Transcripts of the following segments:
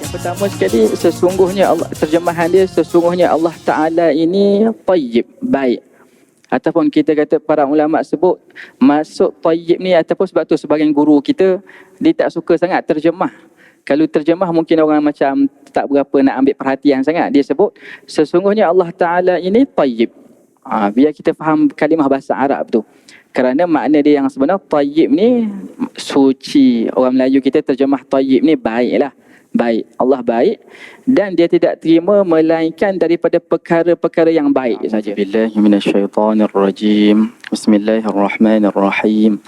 Yang pertama sekali, sesungguhnya Allah, terjemahan dia, sesungguhnya Allah Ta'ala ini tayyib, baik. Ataupun kita kata para ulama sebut masuk tayyib ni, ataupun sebab tu sebagian guru kita dia tak suka sangat terjemah. Kalau terjemah mungkin orang macam tak berapa nak ambil perhatian sangat. Dia sebut sesungguhnya Allah Ta'ala ini tayyib. Biar kita faham kalimah bahasa Arab tu. Kerana makna dia yang sebenar, tayyib ni suci. Orang Melayu kita terjemah tayyib ni baik lah. Baik, Allah baik dan dia tidak terima melainkan daripada perkara-perkara yang baik saja. Billahiminasyaitanirrajim. Bismillahirrahmanirrahim.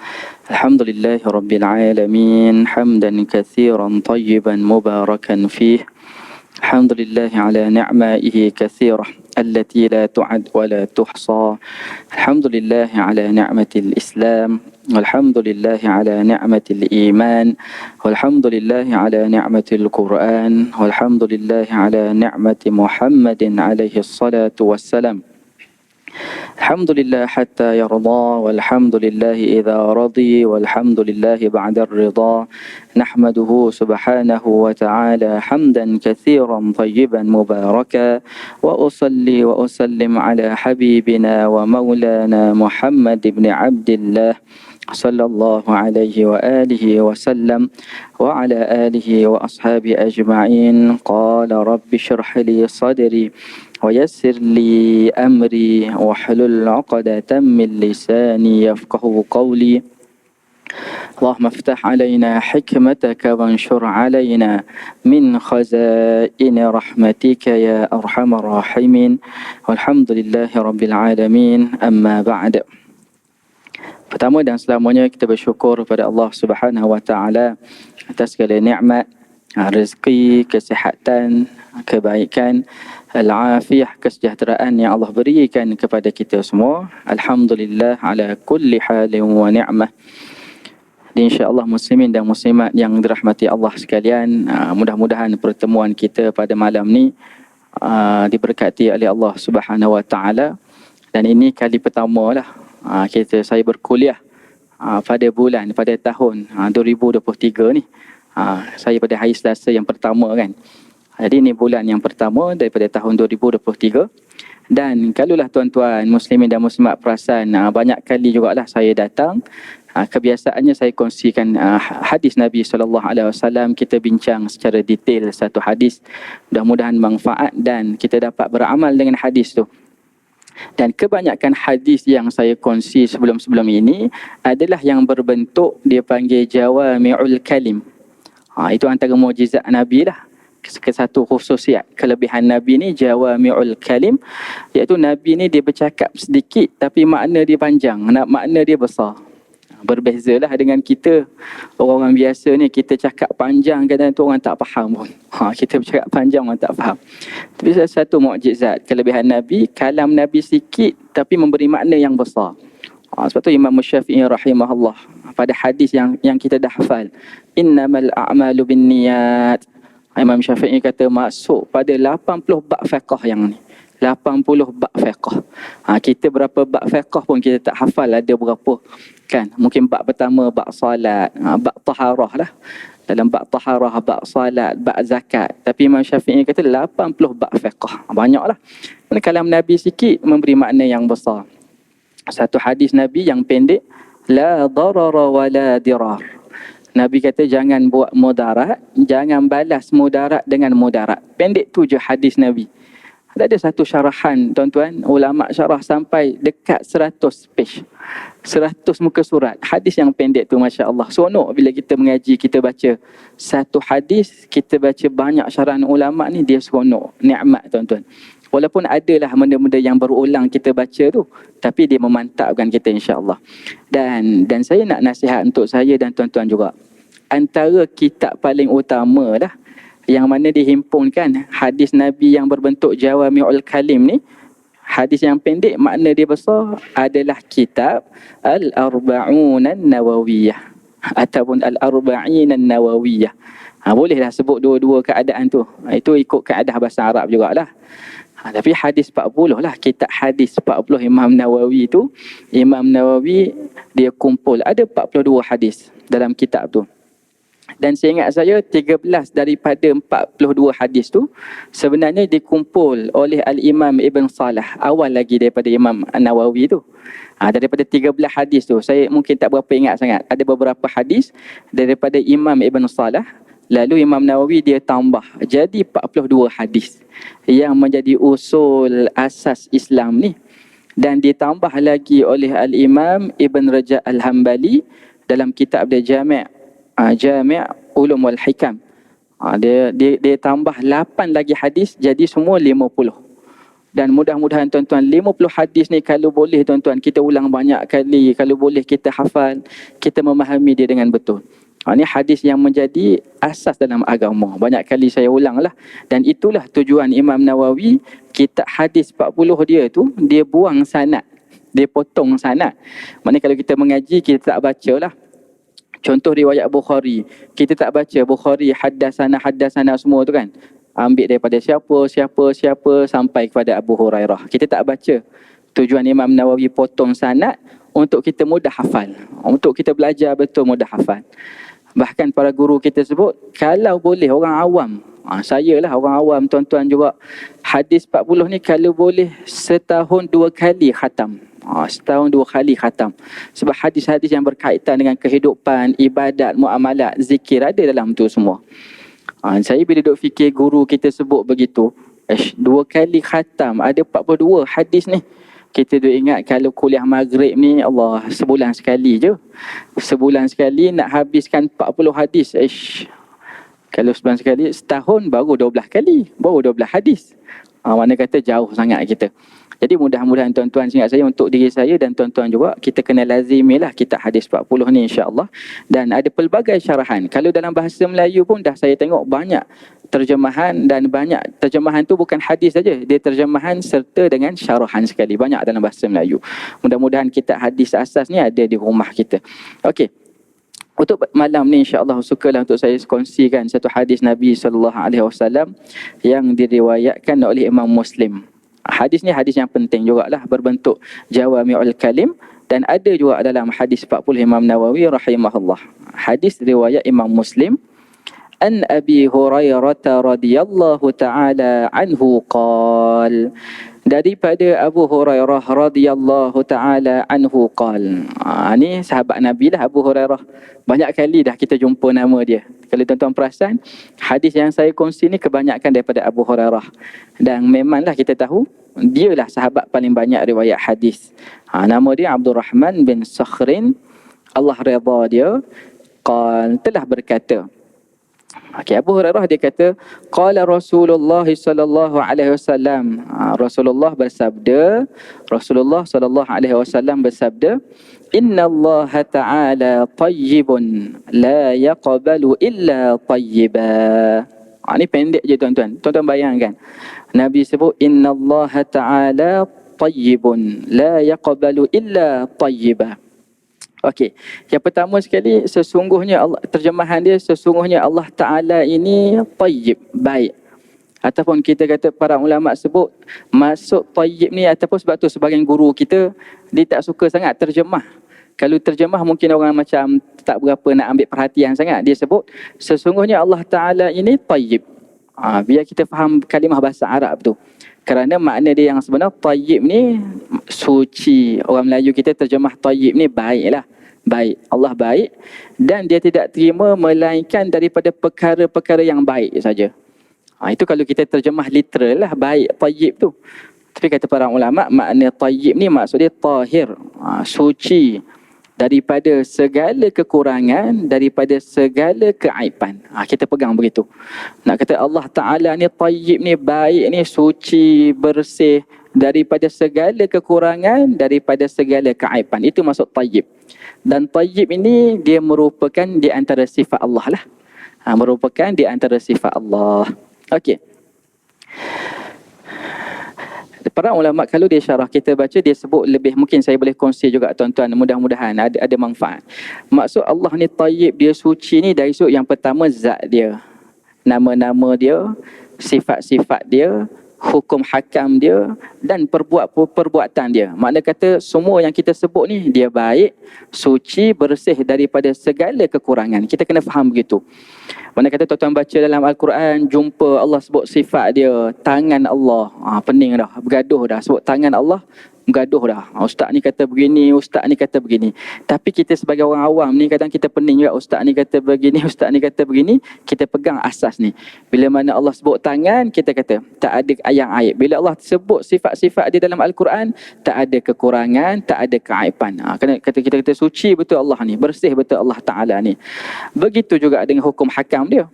Alhamdulillahirabbil alamin, hamdan katsiran tayyiban mubarakan fih. Alhamdulillah ala ni'maihi katsirah allati la tu'ad wa la tuhsa. Alhamdulillah ala ni'matil Islam. Walhamdulillah ala ni'matil iman. Walhamdulillah ala ni'matil Quran. Walhamdulillah ala ni'mati Muhammadin alaihi salatu wassalam. Alhamdulillah hatta yarda, walhamdulillah idha radi, walhamdulillah ba'da ar-ridha. Nahmaduhu subhanahu wa ta'ala hamdan kathiran tayyiban mubaraka. Wa usalli wa usallim ala habibina wa maulana Muhammad ibn Abdillah sallallahu alaihi wa alihi wa sallam wa ala alihi wa ashabi ajma'in. Qala rabbi shrah li sadri ويسر لي أمري واحلل عقدة من لساني يفقه قولي. اللهم افتح علينا حكمتك وانشر علينا من خزائن رحمتك يا أرحم الراحمين. والحمد لله رب العالمين. أما بعد. Pertama dan selamanya kita bersyukur kepada Allah Subhanahu wa taala atas segala nikmat, rezeki, kesihatan, kebaikan, al-afiyah, kesejahteraan yang Allah berikan kepada kita semua. Alhamdulillah ala kulli halin wa ni'mah. InsyaAllah muslimin dan muslimat yang dirahmati Allah sekalian, mudah-mudahan pertemuan kita pada malam ni diberkati oleh Allah Subhanahu wa taala. Dan ini kali pertama lah saya berkuliah pada tahun 2023 ni. Saya pada hari Selasa yang pertama kan. Jadi ini bulan yang pertama daripada tahun 2023. Dan kalaulah tuan-tuan muslimin dan muslimat perasan, banyak kali jugalah saya datang. Kebiasaannya saya kongsikan hadis Nabi SAW. Kita bincang secara detail satu hadis. Mudah-mudahan manfaat dan kita dapat beramal dengan hadis tu. Dan kebanyakan hadis yang saya kongsi sebelum-sebelum ini adalah yang berbentuk dia panggil jawami'ul kalim. Itu antara mukjizat Nabi lah. Satu khususiat kelebihan Nabi ni jawami'ul kalim, iaitu Nabi ni dia bercakap sedikit tapi makna dia panjang, makna dia besar. Berbezalah dengan kita orang-orang biasa ni, kita cakap panjang kadang tu orang tak faham pun. Kita bercakap panjang orang tak faham. Tapi satu mukjizat kelebihan Nabi, kalam Nabi sikit tapi memberi makna yang besar. Sebab tu Imam Syafi'i rahimahullah pada hadis yang kita dah hafal, innamal a'malu binniyat. Imam Syafi'i kata masuk pada 80 bab fiqh yang ni. 80 bab fiqh. Kita berapa bab fiqh pun kita tak hafal ada berapa. Kan? Mungkin bab pertama bab salat, bab taharah lah. Dalam bab taharah, bab salat, bab zakat. Tapi Imam Syafi'i kata 80 bab fiqh. Banyaklah. Kalam Nabi sikit memberi makna yang besar. Satu hadis Nabi yang pendek, la darara wa la dirar. Nabi kata jangan buat mudarat, jangan balas mudarat dengan mudarat. Pendek tu je hadis Nabi. Ada satu syarahan tuan-tuan, ulama syarah sampai dekat 100 page. 100 muka surat. Hadis yang pendek tu masya-Allah. Seronok bila kita mengaji, kita baca satu hadis, kita baca banyak syarahan ulama ni, dia seronok. Nikmat tuan-tuan. Walaupun adalah benda-benda yang berulang kita baca tu, tapi dia memantapkan kita insya-Allah. Dan saya nak nasihat untuk saya dan tuan-tuan juga. Antara kitab paling utama dah yang mana dihimpunkan hadis Nabi yang berbentuk jawami'ul kalim ni, hadis yang pendek makna dia besar, adalah kitab Al-Arba'un An-Nawawiyah ataupun Al-Arba'in An-Nawawiyah. Bolehlah sebut dua-dua keadaan tu. Itu ikut kaedah bahasa Arab jugalah. Tapi hadis 40 lah, kitab hadis 40 Imam Nawawi tu. Imam Nawawi dia kumpul ada 42 hadis dalam kitab tu. Dan seingat saya 13 daripada 42 hadis tu sebenarnya dikumpul oleh Al-Imam Ibn Salah, awal lagi daripada Imam Nawawi tu. Daripada 13 hadis tu, saya mungkin tak berapa ingat sangat. Ada beberapa hadis daripada Imam Ibn Salah, lalu Imam Nawawi dia tambah jadi 42 hadis yang menjadi usul asas Islam ni. Dan ditambah lagi oleh Al-Imam Ibn Rajab Al-Hambali dalam kitab dia Jami' Ulum wal Hikam. Dia tambah 8 lagi hadis, jadi semua 50. Dan mudah-mudahan tuan-tuan 50 hadis ni kalau boleh tuan-tuan kita ulang banyak kali, kalau boleh kita hafal, kita memahami dia dengan betul. Ini hadis yang menjadi asas dalam agama. Banyak kali saya ulang lah. Dan itulah tujuan Imam Nawawi, kitab hadis 40 dia tu, dia buang sanad. Dia potong sanad. Maknanya kalau kita mengaji, kita tak baca lah. Contoh riwayat Bukhari, kita tak baca Bukhari haddasana semua tu kan. Ambil daripada siapa sampai kepada Abu Hurairah. Kita tak baca. Tujuan Imam Nawawi potong sanad untuk kita mudah hafal. Untuk kita belajar betul mudah hafal. Bahkan para guru kita sebut, kalau boleh orang awam, saya lah orang awam, tuan-tuan juga, hadis 40 ni kalau boleh setahun 2 kali khatam. Setahun 2 kali khatam. Sebab hadis-hadis yang berkaitan dengan kehidupan, ibadat, muamalat, zikir ada dalam tu semua. Saya bila duduk fikir guru kita sebut begitu, 2 kali khatam, ada 42 hadis ni. Kita duk ingat kalau kuliah maghrib ni, Allah, sebulan sekali je. Sebulan sekali nak habiskan 40 hadis. Kalau sebulan sekali, setahun baru 12 kali. Baru 12 hadis. Mana kata jauh sangat kita. Jadi mudah-mudahan tuan-tuan, ingat saya untuk diri saya dan tuan-tuan juga, kita kena lazimilah kitab hadis 40 ni insya-Allah. Dan ada pelbagai syarahan. Kalau dalam bahasa Melayu pun dah saya tengok banyak terjemahan, dan banyak terjemahan tu bukan hadis saja, dia terjemahan serta dengan syarahan sekali, banyak dalam bahasa Melayu. Mudah-mudahan kitab hadis asas ni ada di rumah kita. Okey. Untuk malam ni insya-Allah sukalah untuk saya kongsikan satu hadis Nabi SAW yang diriwayatkan oleh Imam Muslim. Hadis ni hadis yang penting jugalah, berbentuk Jawami'ul Kalim, dan ada juga dalam hadis 40 Imam Nawawi rahimahullah. Hadis riwayat Imam Muslim, an Abi Hurairah radhiyallahu ta'ala anhu qal, daripada Abu Hurairah radhiyallahu ta'ala anhu qal. Ni sahabat Nabi lah Abu Hurairah. Banyak kali dah kita jumpa nama dia. Kalau tuan-tuan perasan, hadis yang saya kongsi ni kebanyakan daripada Abu Hurairah. Dan memanglah kita tahu, dialah sahabat paling banyak riwayat hadis. Nama dia Abdul Rahman bin Sakhrin, Allah redha dia, qal, telah berkata. Abu Hurairah dia kata, qala Rasulullah sallallahu alaihi wasallam. Rasulullah sallallahu alaihi wasallam bersabda, inna Allah ta'ala tayyibun la yaqbalu illa tayyiba. Ini pendek je tuan-tuan. Tuan-tuan bayangkan. Nabi sebut inna Allah ta'ala tayyibun la yaqbalu illa tayyiba. Okey. Yang pertama sekali, sesungguhnya Allah, terjemahan dia, sesungguhnya Allah Ta'ala ini tayyib, baik. Ataupun kita kata para ulama sebut, masuk tayyib ni, ataupun sebab tu sebagian guru kita, dia tak suka sangat terjemah. Kalau terjemah mungkin orang macam tak berapa nak ambil perhatian sangat. Dia sebut, sesungguhnya Allah Ta'ala ini tayyib. Biar kita faham kalimah bahasa Arab tu. Kerana makna dia yang sebenar, tayyib ni suci. Orang Melayu kita terjemah tayyib ni baik lah. Baik. Allah baik. Dan dia tidak terima melainkan daripada perkara-perkara yang baik saja. Itu kalau kita terjemah literal lah, baik tayyib tu. Tapi kata para ulama, makna tayyib ni maksud dia tahir. Suci. Daripada segala kekurangan, daripada segala keaiban. Kita pegang begitu. Nak kata Allah Ta'ala ni tayyib ni, baik ni, suci, bersih, daripada segala kekurangan, daripada segala keaiban. Itu maksud tayyib. Dan tayyib ini, dia merupakan di antara sifat Allah lah. Merupakan di antara sifat Allah. Okey. Para ulama kalau dia syarah, kita baca, dia sebut lebih, mungkin saya boleh kongsi juga tuan-tuan, mudah-mudahan ada manfaat. Maksud Allah ni tayyib, dia suci ni dari sudut yang pertama zat dia, nama-nama dia, sifat-sifat dia, hukum hakam dia dan perbuatan dia. Makna kata semua yang kita sebut ni dia baik, suci, bersih daripada segala kekurangan. Kita kena faham begitu. Mana kata tuan-tuan baca dalam Al-Quran, jumpa Allah sebut sifat dia, tangan Allah. Pening dah, bergaduh dah. Sebut tangan Allah, bergaduh dah. Ustaz ni kata begini, ustaz ni kata begini. Tapi kita sebagai orang awam ni, kadang kita pening juga. Ustaz ni kata begini, ustaz ni kata begini. Kita pegang asas ni. Bila mana Allah sebut tangan, kita kata tak ada yang aib. Bila Allah sebut sifat-sifat dia dalam Al-Quran, tak ada kekurangan, tak ada keaiban. Kita kata suci betul Allah ni, bersih betul Allah Ta'ala ni. Begitu juga dengan hukum hakam dia.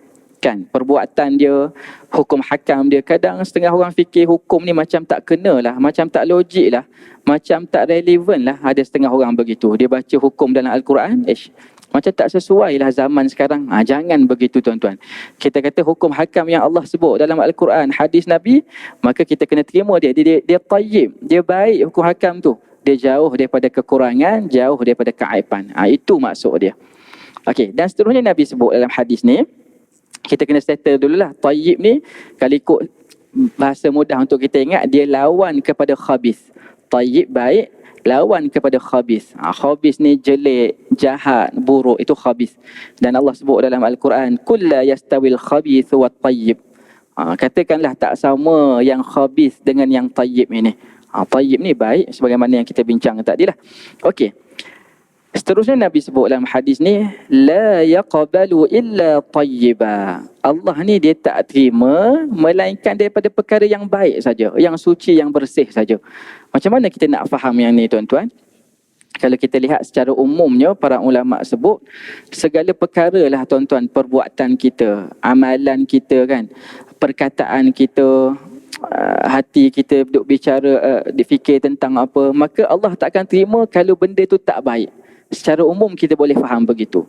Kan, perbuatan dia, hukum hakam dia. Kadang setengah orang fikir hukum ni macam tak kena lah, macam tak logik lah, macam tak relevan lah. Ada setengah orang begitu. Dia baca hukum dalam Al-Quran, macam tak sesuai lah zaman sekarang. Jangan begitu tuan-tuan. Kita kata hukum hakam yang Allah sebut dalam Al-Quran, hadis Nabi, maka kita kena terima dia. Dia tayyib, dia baik hukum hakam tu. Dia jauh daripada kekurangan, jauh daripada keaiban. Itu maksud dia. Okey, dan seterusnya Nabi sebut dalam hadis ni, kita kena settle dululah. Tayyib ni, kalau ikut bahasa mudah untuk kita ingat, dia lawan kepada khabith. Tayyib baik, lawan kepada khabith. Khabith ni jelek, jahat, buruk, itu khabith. Dan Allah sebut dalam Al-Quran, kulla yastawil khabith wa tayyib. Katakanlah tak sama yang khabith dengan yang tayyib ini. Tayyib ni baik, sebagaimana yang kita bincang tadi lah. Okey. Seterusnya Nabi sebut dalam hadis ni, la yaqbalu illa tayyiba. Allah ni dia tak terima melainkan daripada perkara yang baik saja, yang suci, yang bersih saja. Macam mana kita nak faham yang ni tuan-tuan? Kalau kita lihat secara umumnya, para ulama sebut segala perkara lah tuan-tuan, perbuatan kita, amalan kita kan, perkataan kita, hati kita duk bicara, difikir tentang apa, maka Allah tak akan terima kalau benda tu tak baik. Secara umum kita boleh faham begitu.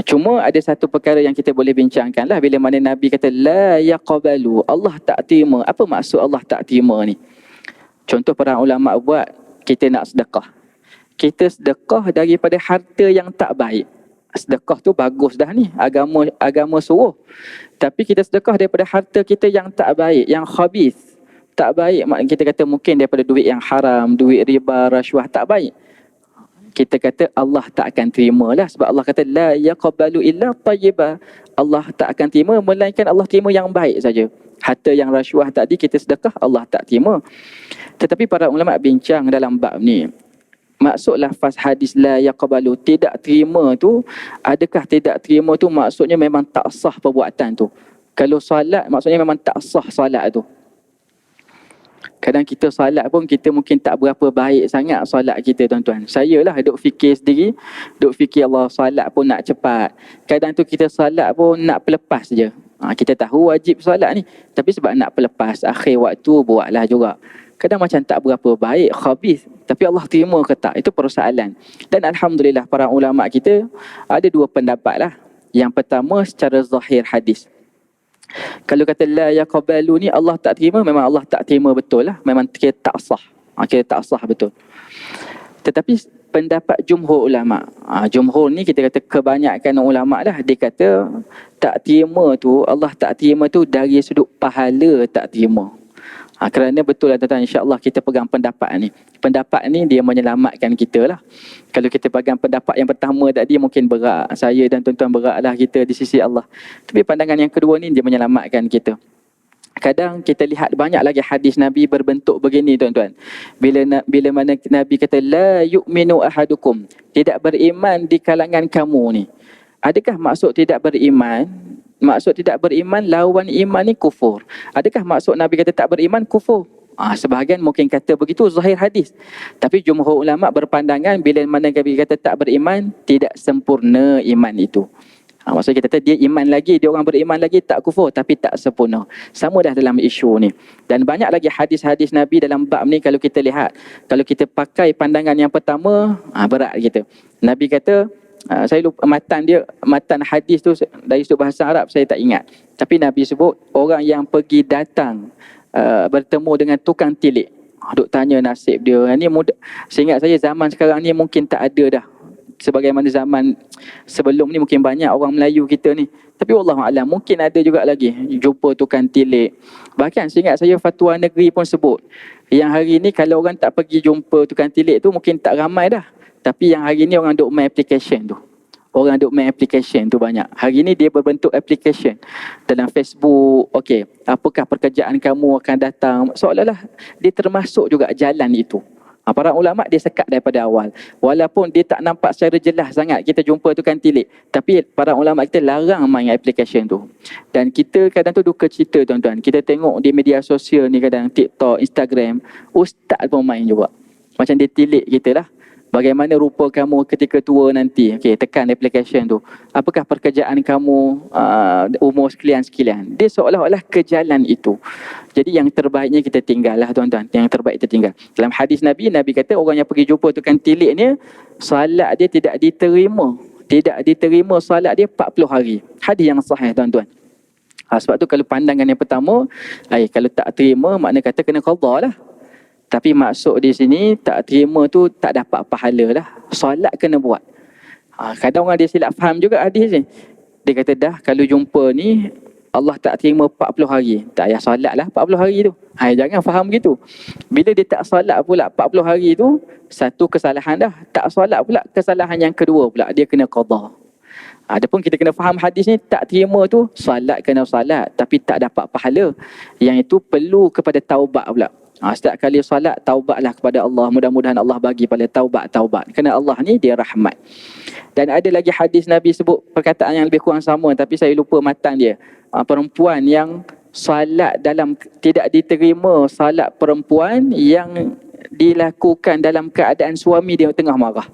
Cuma ada satu perkara yang kita boleh bincangkan lah. Bila mana Nabi kata la yaqbalu, Allah tak terima. Apa maksud Allah tak terima ni? Contoh para ulama buat, kita nak sedekah. Kita sedekah daripada harta yang tak baik. Sedekah tu bagus dah ni, agama suruh. Tapi kita sedekah daripada harta kita yang tak baik, yang khabith. Tak baik, kita kata mungkin daripada duit yang haram, duit riba, rasuah, tak baik. Kita kata Allah tak akan terima lah. Sebab Allah kata la yaqbalu illa tayyiba. Allah tak akan terima melainkan Allah terima yang baik saja. Harta yang rasuah tadi kita sedekah, Allah tak terima. Tetapi para ulama bincang dalam bab ni, maksud lafaz hadis la yaqbalu, tidak terima tu, adakah tidak terima tu maksudnya memang tak sah perbuatan tu? Kalau salat maksudnya memang tak sah salat tu. Kadang kita salat pun kita mungkin tak berapa baik sangat salat kita tuan-tuan. Saya lah duk fikir sendiri, duk fikir Allah, salat pun nak cepat. Kadang tu kita salat pun nak pelepas je. Kita tahu wajib salat ni, tapi sebab nak pelepas akhir waktu buatlah juga. Kadang macam tak berapa baik, khabith, tapi Allah terima ke tak? Itu persoalan. Dan alhamdulillah para ulama kita ada dua pendapat lah. Yang pertama secara zahir hadis. Kalau kata la yaqbalu ni Allah tak terima, memang Allah tak terima betul lah. Memang kira tak sah. Kira tak sah betul. Tetapi pendapat jumhur ulama, jumhur ni kita kata kebanyakan ulama lah, dia kata tak terima tu, Allah tak terima tu dari sudut pahala tak terima. Kerana betul lah tuan-tuan, insyaAllah kita pegang pendapat ni. Pendapat ni dia menyelamatkan kita lah. Kalau kita pegang pendapat yang pertama tadi mungkin berat. Saya dan tuan-tuan berat lah kita di sisi Allah. Tapi pandangan yang kedua ni dia menyelamatkan kita. Kadang kita lihat banyak lagi hadis Nabi berbentuk begini tuan-tuan. Bila mana Nabi kata la yu'minu ahadukum, tidak beriman di kalangan kamu ni. Adakah maksud tidak beriman? Maksud tidak beriman, lawan iman ni kufur. Adakah maksud Nabi kata tak beriman, kufur? Sebahagian mungkin kata begitu zahir hadis. Tapi jumhur ulama berpandangan bila mana Nabi kata tak beriman, tidak sempurna iman itu. Maksudnya kita kata dia iman lagi, dia orang beriman lagi, tak kufur tapi tak sempurna. Sama dah dalam isu ni. Dan banyak lagi hadis-hadis Nabi dalam bab ni kalau kita lihat. Kalau kita pakai pandangan yang pertama, berat kita. Nabi kata, saya lupa matan hadis tu dari sudut bahasa Arab saya tak ingat. Tapi Nabi sebut orang yang pergi datang bertemu dengan tukang tilik, duk tanya nasib dia. Ni mudah. Seingat saya zaman sekarang ni mungkin tak ada dah sebagaimana zaman sebelum ni mungkin banyak orang Melayu kita ni. Tapi wallahualam mungkin ada juga lagi jumpa tukang tilik. Bahkan seingat saya fatwa negeri pun sebut yang hari ni kalau orang tak pergi jumpa tukang tilik tu mungkin tak ramai dah. Tapi yang hari ni orang duk main application tu. Orang duk main application tu banyak. Hari ni dia berbentuk application dalam Facebook. Okey, apakah pekerjaan kamu akan datang? Seolah-olah dia termasuk juga jalan itu. Para ulama dia sekat daripada awal. Walaupun dia tak nampak secara jelas sangat kita jumpa tukang tilik. Tapi para ulama kita larang main application tu. Dan kita kadang tu duka cita tuan-tuan. Kita tengok di media sosial ni kadang TikTok, Instagram. Ustaz pun main juga. Macam dia tilik kita lah. Bagaimana rupa kamu ketika tua nanti? Okey, tekan application tu. Apakah pekerjaan kamu umur sekian-sekian? Dia seolah-olah ke jalan itu. Jadi yang terbaiknya kita tinggal lah tuan-tuan. Yang terbaik kita tinggal. Dalam hadis Nabi, Nabi kata orang yang pergi jumpa tukang tilik ni, salat dia tidak diterima. Tidak diterima salat dia 40 hari. Hadis yang sahih tuan-tuan. Sebab tu kalau pandangan yang pertama, kalau tak terima makna kata kena qadha lah. Tapi maksud di sini tak terima tu tak dapat pahala lah. Solat kena buat. Kadang orang dia silap faham juga hadis ni. Dia kata dah kalau jumpa ni Allah tak terima 40 hari. Tak payah solat lah 40 hari tu. Jangan faham gitu. Bila dia tak solat pula 40 hari tu, satu kesalahan dah. Tak solat pula kesalahan yang kedua pula. Dia kena qadha. Adapun kita kena faham hadis ni, tak terima tu solat kena solat tapi tak dapat pahala. Yang itu perlu kepada taubat pula. Setiap kali solat, taubatlah kepada Allah. Mudah-mudahan Allah bagi pada taubat. Kerana Allah ni dia rahmat. Dan ada lagi hadis Nabi sebut perkataan yang lebih kurang sama tapi saya lupa matan dia. Perempuan yang solat dalam tidak diterima solat perempuan yang dilakukan dalam keadaan suami dia tengah marah.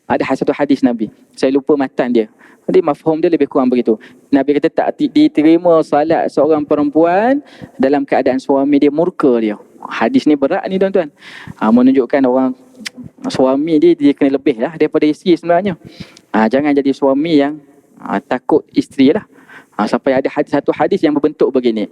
Ada satu hadis Nabi. Saya lupa matan dia. Jadi mafhum dia lebih kurang begitu. Nabi kata tak diterima solat seorang perempuan dalam keadaan suami dia murka dia. Hadis ni berat ni tuan-tuan. Menunjukkan orang suami dia kena lebih lah daripada isteri sebenarnya. Jangan jadi suami yang takut isteri lah. Sampai ada satu hadis yang berbentuk begini.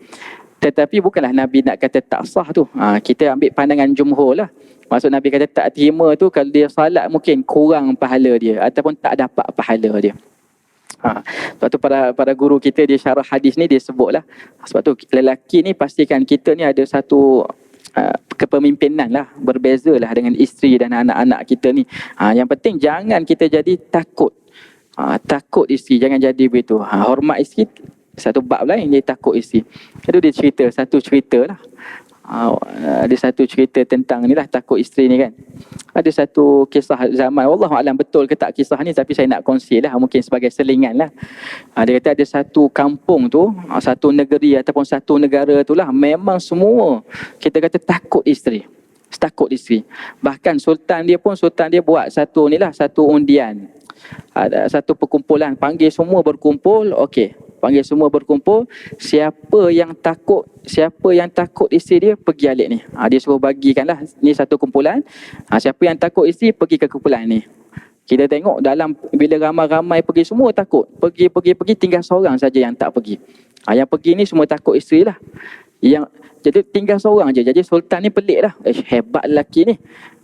Tetapi bukanlah Nabi nak kata tak sah tu. Kita ambil pandangan jumhur lah. Maksud Nabi kata tak terima tu kalau dia salat mungkin kurang pahala dia ataupun tak dapat pahala dia. Sebab tu para guru kita dia syarah hadis ni dia sebut lah. Sebab tu lelaki ni pastikan kita ni ada satu kepemimpinan lah. Berbeza lah dengan isteri dan anak-anak kita ni. Yang penting jangan kita jadi takut. Takut isteri, jangan jadi begitu. Hormat isteri, satu bab lain dia takut isteri. Itu dia cerita, satu cerita lah. Ada satu cerita tentang ni lah takut isteri ni kan. Ada satu kisah zaman, wallahualam betul ke tak kisah ni tapi saya nak kongsi lah mungkin sebagai selingan lah. Dia kata ada satu kampung tu, satu negeri ataupun satu negara tu lah memang semua kita kata takut isteri. Takut isteri. Bahkan sultan dia buat satu ni lah, satu undian. Ada satu perkumpulan, panggil semua berkumpul, okey. Panggil semua berkumpul, siapa yang takut isteri dia pergi alik ni. Dia suruh bagikanlah ni satu kumpulan. Siapa yang takut isteri pergi ke kumpulan ni. Kita tengok dalam bila ramai-ramai pergi semua takut. Pergi tinggal seorang saja yang tak pergi. Yang pergi ni semua takut isteri lah. Jadi tinggal seorang je. Jadi sultan ni pelik lah. Hebat lelaki ni.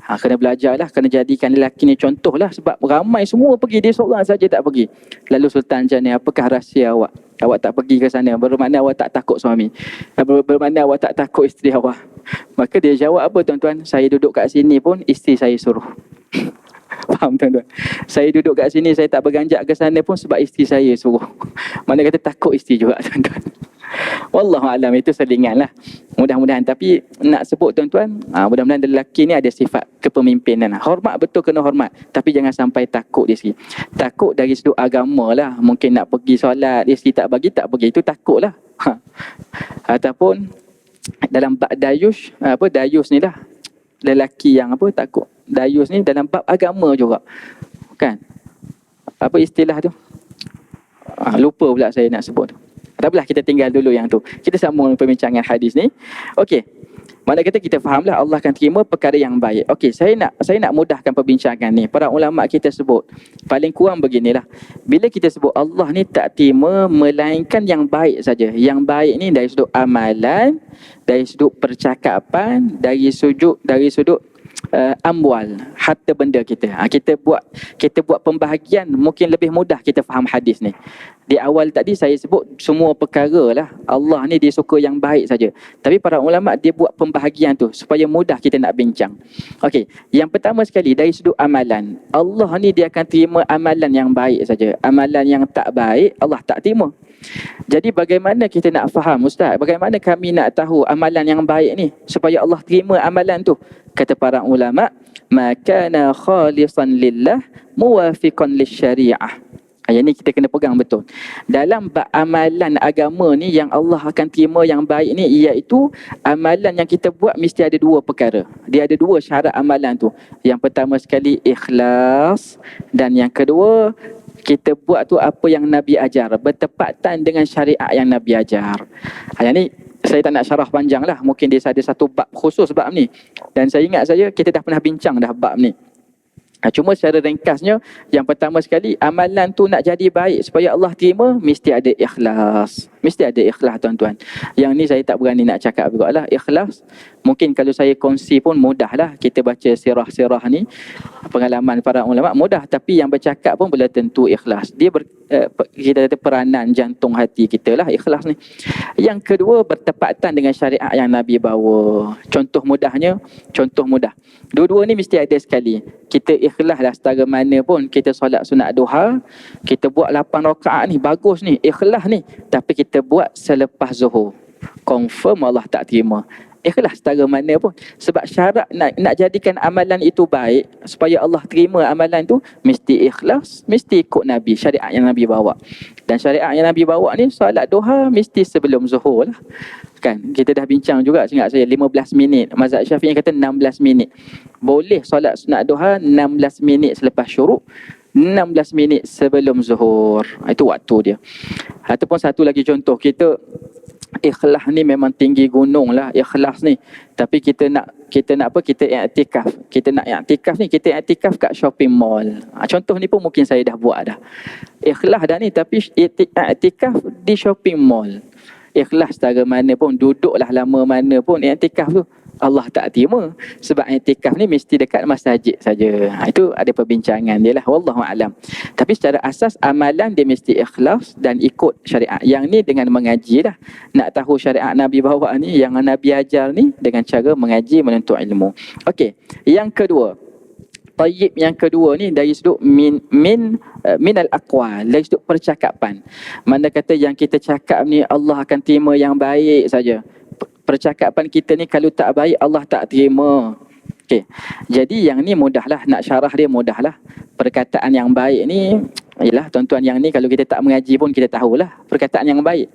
Kena belajar lah. Kena jadikan lelaki ni contoh lah. Sebab ramai semua pergi. Dia seorang saja tak pergi. Lalu sultan macam ni, apakah rahsia awak? Awak tak pergi ke sana. Bermakna awak tak takut suami. Bermakna awak tak takut isteri awak. Maka dia jawab apa tuan-tuan? Saya duduk kat sini pun isteri saya suruh. Faham tuan-tuan? Saya duduk kat sini, saya tak berganjak ke sana pun sebab isteri saya suruh. Mana kata takut isteri juga tuan-tuan. Wallahualam, itu selingan lah. Mudah-mudahan. Tapi nak sebut tuan-tuan, mudah-mudahan lelaki ni ada sifat kepemimpinan. Hormat betul kena hormat. Tapi jangan sampai takut dia sendiri. Takut dari sudut agama lah. Mungkin nak pergi solat, dia sendiri tak pergi. Itu takut lah. Ataupun dalam bab dayus, dayus ni lah. Lelaki yang takut. Dayus ni dalam bab agama juga. Kan? Apa istilah tu? Lupa pula saya nak sebut tu. Tak apalah, kita tinggal dulu yang tu. Kita sambung perbincangan hadis ni. Okey. Mana kata kita fahamlah Allah akan terima perkara yang baik. Okey, saya nak mudahkan perbincangan ni. Para ulama kita sebut paling kurang beginilah. Bila kita sebut Allah ni tak terima melainkan yang baik saja. Yang baik ni dari sudut amalan, dari sudut percakapan, dari sudut amwal, harta benda kita. Kita buat pembahagian, mungkin lebih mudah kita faham hadis ni. Di awal tadi saya sebut semua perkara lah, Allah ni dia suka yang baik saja. Tapi para ulama dia buat pembahagian tu supaya mudah kita nak bincang. Okey, yang pertama sekali dari sudut amalan, Allah ni dia akan terima amalan yang baik saja. Amalan yang tak baik Allah tak terima. Jadi bagaimana kita nak faham, Ustaz? Bagaimana kami nak tahu amalan yang baik ni supaya Allah terima amalan tu? Kata para ulama, ma kana khalisan lillah muwafiqan lisyariah. Yang ni kita kena pegang betul. Dalam amalan agama ni yang Allah akan terima yang baik ni, iaitu amalan yang kita buat mesti ada dua perkara. Dia ada dua syarat amalan tu. Yang pertama sekali ikhlas, dan yang kedua kita buat tu apa yang Nabi ajar, bertepatan dengan syariat yang Nabi ajar. Yang ni saya tak nak syarah panjang lah. Mungkin dia ada satu bab khusus bab ni. Dan saya ingat saja kita dah pernah bincang dah bab ni. Cuma secara ringkasnya, yang pertama sekali, amalan tu nak jadi baik supaya Allah terima, mesti ada ikhlas. Mesti ada ikhlas, tuan-tuan. Yang ni saya tak berani nak cakap juga lah. Ikhlas, mungkin kalau saya kongsi pun mudah lah. Kita baca sirah-sirah ni, pengalaman para ulama mudah. Tapi yang bercakap pun belum tentu ikhlas. Dia kita kata peranan jantung hati kita lah ikhlas ni. Yang kedua, bertepatan dengan syariat yang Nabi bawa. Contoh mudah. Dua-dua ni mesti ada sekali. Kita ikhlas lah setara mana pun. Kita solat sunat duha, kita buat 8 rakaat ni, bagus ni, ikhlas ni. Tapi kita buat selepas zuhur, confirm Allah tak terima. Ikhlas setara mana pun. Sebab syarat nak jadikan amalan itu baik, supaya Allah terima amalan tu, mesti ikhlas, mesti ikut Nabi, syariat yang Nabi bawa. Dan syariat yang Nabi bawa ni, solat duha mesti sebelum zuhur lah. Kan, kita dah bincang juga, ingat saya 15 minit. Mazhab Syafi'i kata 16 minit. Boleh solat sunat duha 16 minit selepas syuruk, 16 minit sebelum zuhur. Itu waktu dia. Ataupun satu lagi contoh, kita ikhlas ni memang tinggi gunung lah ikhlas ni. Tapi kita nak apa? Kita i'tikaf. Kita nak i'tikaf ni, kita i'tikaf kat shopping mall. Contoh ni pun mungkin saya dah buat dah. Ikhlas dah ni, tapi i'tikaf di shopping mall. Ikhlas setara mana pun, duduklah lama mana pun, i'tikaf tu Allah tak terima. Sebab i'tikaf ni mesti dekat masjid saja. Itu ada perbincangan dia lah, wallahu alam. Tapi secara asas amalan dia mesti ikhlas dan ikut syariat. Yang ni dengan mengaji dah. Nak tahu syariat Nabi bawa ni, yang Nabi ajar ni, dengan cara mengaji, menuntut ilmu. Okey, yang kedua, tayyib yang kedua ni dari sudut min al-aqwal, dari sudut percakapan. Mana kata yang kita cakap ni Allah akan terima yang baik saja. Percakapan kita ni kalau tak baik Allah tak terima. Okey. Jadi yang ni mudahlah nak syarah dia, mudahlah. Perkataan yang baik ni ialah, tuan-tuan, yang ni kalau kita tak mengaji pun kita tahulah perkataan yang baik.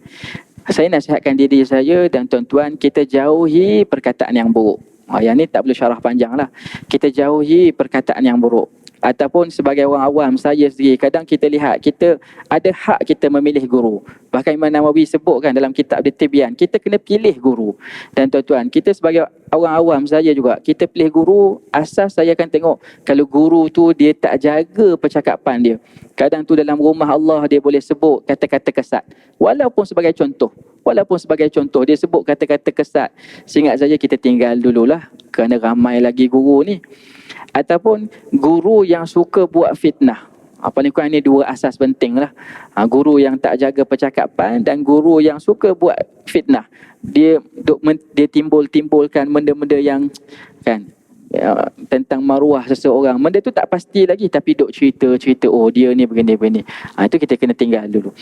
Saya nasihatkan diri saya dan tuan-tuan, kita jauhi perkataan yang buruk. Yang ni tak perlu syarah panjang lah. Kita jauhi perkataan yang buruk. Ataupun sebagai orang awam, saya sendiri, kadang kita lihat, kita ada hak kita memilih guru. Bahkan Imam Nawawi sebutkan dalam kitab dia Tibyan, kita kena pilih guru. Dan tuan-tuan, kita sebagai orang awam, saya juga, kita pilih guru, asas saya akan tengok kalau guru tu dia tak jaga percakapan dia. Kadang tu dalam rumah Allah dia boleh sebut kata-kata kesat. Walaupun sebagai contoh dia sebut kata-kata kesat. Seingat saya kita tinggal dululah, kerana ramai lagi guru ni. Ataupun guru yang suka buat fitnah. Paling kurang ni dua asas penting lah. Guru yang tak jaga percakapan dan guru yang suka buat fitnah. Dia timbulkan benda-benda yang kan, tentang maruah seseorang. Benda tu tak pasti lagi, tapi duk cerita, oh dia ni begini. Itu kita kena tinggal dulu.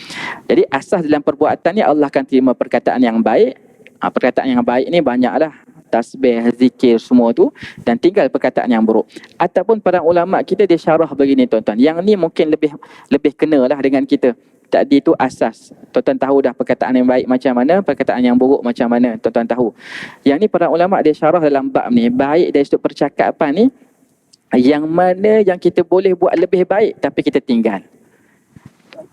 Jadi asas dalam perbuatan ni Allah akan terima perkataan yang baik. Perkataan yang baik ni banyaklah, tasbih, zikir, semua tu. Dan tinggal perkataan yang buruk. Ataupun para ulama kita dia syarah begini, tuan-tuan. Yang ni mungkin lebih kenalah dengan kita. Tadi tu asas. Tuan-tuan tahu dah perkataan yang baik macam mana, perkataan yang buruk macam mana, tuan-tuan tahu. Yang ni para ulama dia syarah dalam bab ni. Baik dari sudut percakapan ni, yang mana yang kita boleh buat lebih baik tapi kita tinggal.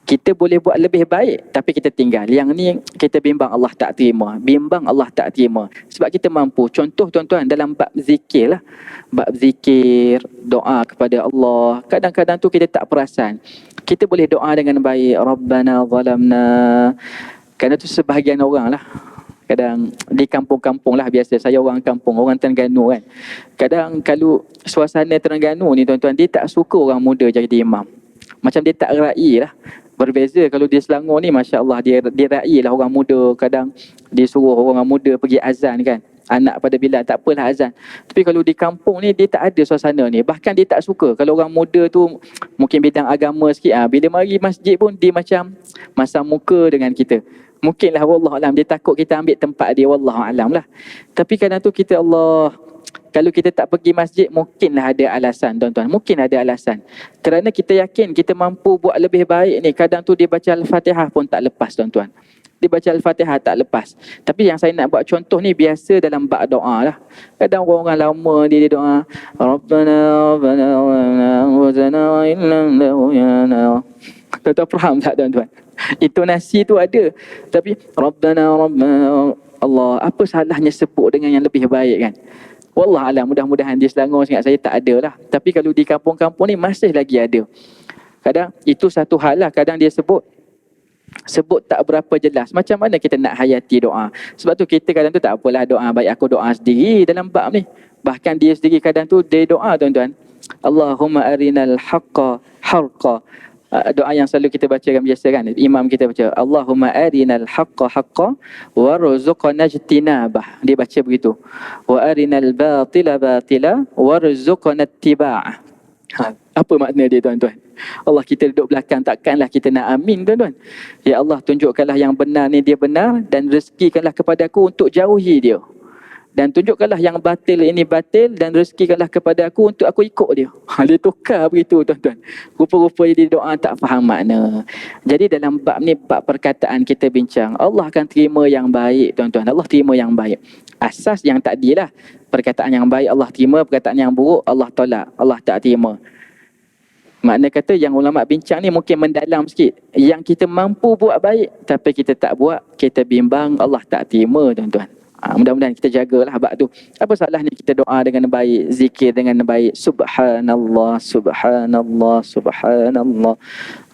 Kita boleh buat lebih baik tapi kita tinggal. Yang ni kita bimbang Allah tak terima. Sebab kita mampu. Contoh tuan-tuan dalam bab zikir lah. Bab zikir, doa kepada Allah. Kadang-kadang tu kita tak perasan. Kita boleh doa dengan baik. Rabbana zalamna. Kerana tu sebahagian orang lah. Kadang di kampung-kampung lah biasa, saya orang kampung, orang Terengganu kan. Kadang kalau suasana Terengganu ni tuan-tuan, dia tak suka orang muda jadi imam. Macam dia tak raih lah. Berbeza kalau di Selangor ni, Masya Allah, dia raih lah orang muda. Kadang dia suruh orang muda pergi azan kan. Anak pada bila tak apalah azan. Tapi kalau di kampung ni, dia tak ada suasana ni. Bahkan dia tak suka kalau orang muda tu mungkin bidang agama sikit. Bila mari masjid pun dia macam masam muka dengan kita. Mungkinlah wallahualam dia takut kita ambil tempat dia, wallahualam lah. Tapi kadang tu kita kalau kita tak pergi masjid, mungkinlah ada alasan tuan-tuan. Mungkin ada alasan. Kerana kita yakin kita mampu buat lebih baik ni. Kadang tu dia baca Al-Fatihah pun tak lepas tuan-tuan. Dia baca Al-Fatihah tak lepas. Tapi yang saya nak buat contoh ni biasa dalam bab doa lah. Kadang orang lama dia doa, Rabbana Rabbana wa zana wa illam lahu. Tuan-tuan faham tak tuan-tuan? Intonasi tu ada. Tapi Rabbana Rabbana Allah, apa salahnya sebut dengan yang lebih baik kan? Wallahualam, mudah-mudahan di Selangor sangat saya tak ada lah. Tapi kalau di kampung-kampung ni masih lagi ada. Kadang itu satu hal lah. Kadang dia sebut tak berapa jelas. Macam mana kita nak hayati doa? Sebab tu kita kadang tu tak apalah doa, baik aku doa sendiri dalam bab ni. Bahkan dia sendiri kadang tu dia doa tuan-tuan. Allahumma arinal haqqa harqa. Doa yang selalu kita baca kan biasa kan. Imam kita baca Allahumma arinal haqqa haqqa warzuqna ijtinabah. Dia baca begitu. Wa arinal batila batila warzuqna ittiba'ah. Apa makna dia tuan-tuan? Allah, kita duduk belakang, takkanlah kita nak amin tuan-tuan. Ya Allah, tunjukkanlah yang benar ni dia benar, dan rezekikanlah kepada aku untuk jauhi dia. Dan tunjukkanlah yang batil ini batil, dan rezekikanlah kepada aku untuk aku ikut dia. Dia tukar begitu tuan-tuan. Rupa-rupa dia doa tak faham makna. Jadi dalam bab ni, bab perkataan kita bincang, Allah akan terima yang baik tuan-tuan. Allah terima yang baik. Asas yang takdilah. Perkataan yang baik Allah terima, perkataan yang buruk Allah tolak, Allah tak terima. Makna kata yang ulama bincang ni mungkin mendalam sikit. Yang kita mampu buat baik tapi kita tak buat, kita bimbang, Allah tak terima tuan-tuan. Mudah-mudahan kita jagalah bab tu. Apa salahnya kita doa dengan baik, zikir dengan baik, subhanallah, subhanallah, subhanallah.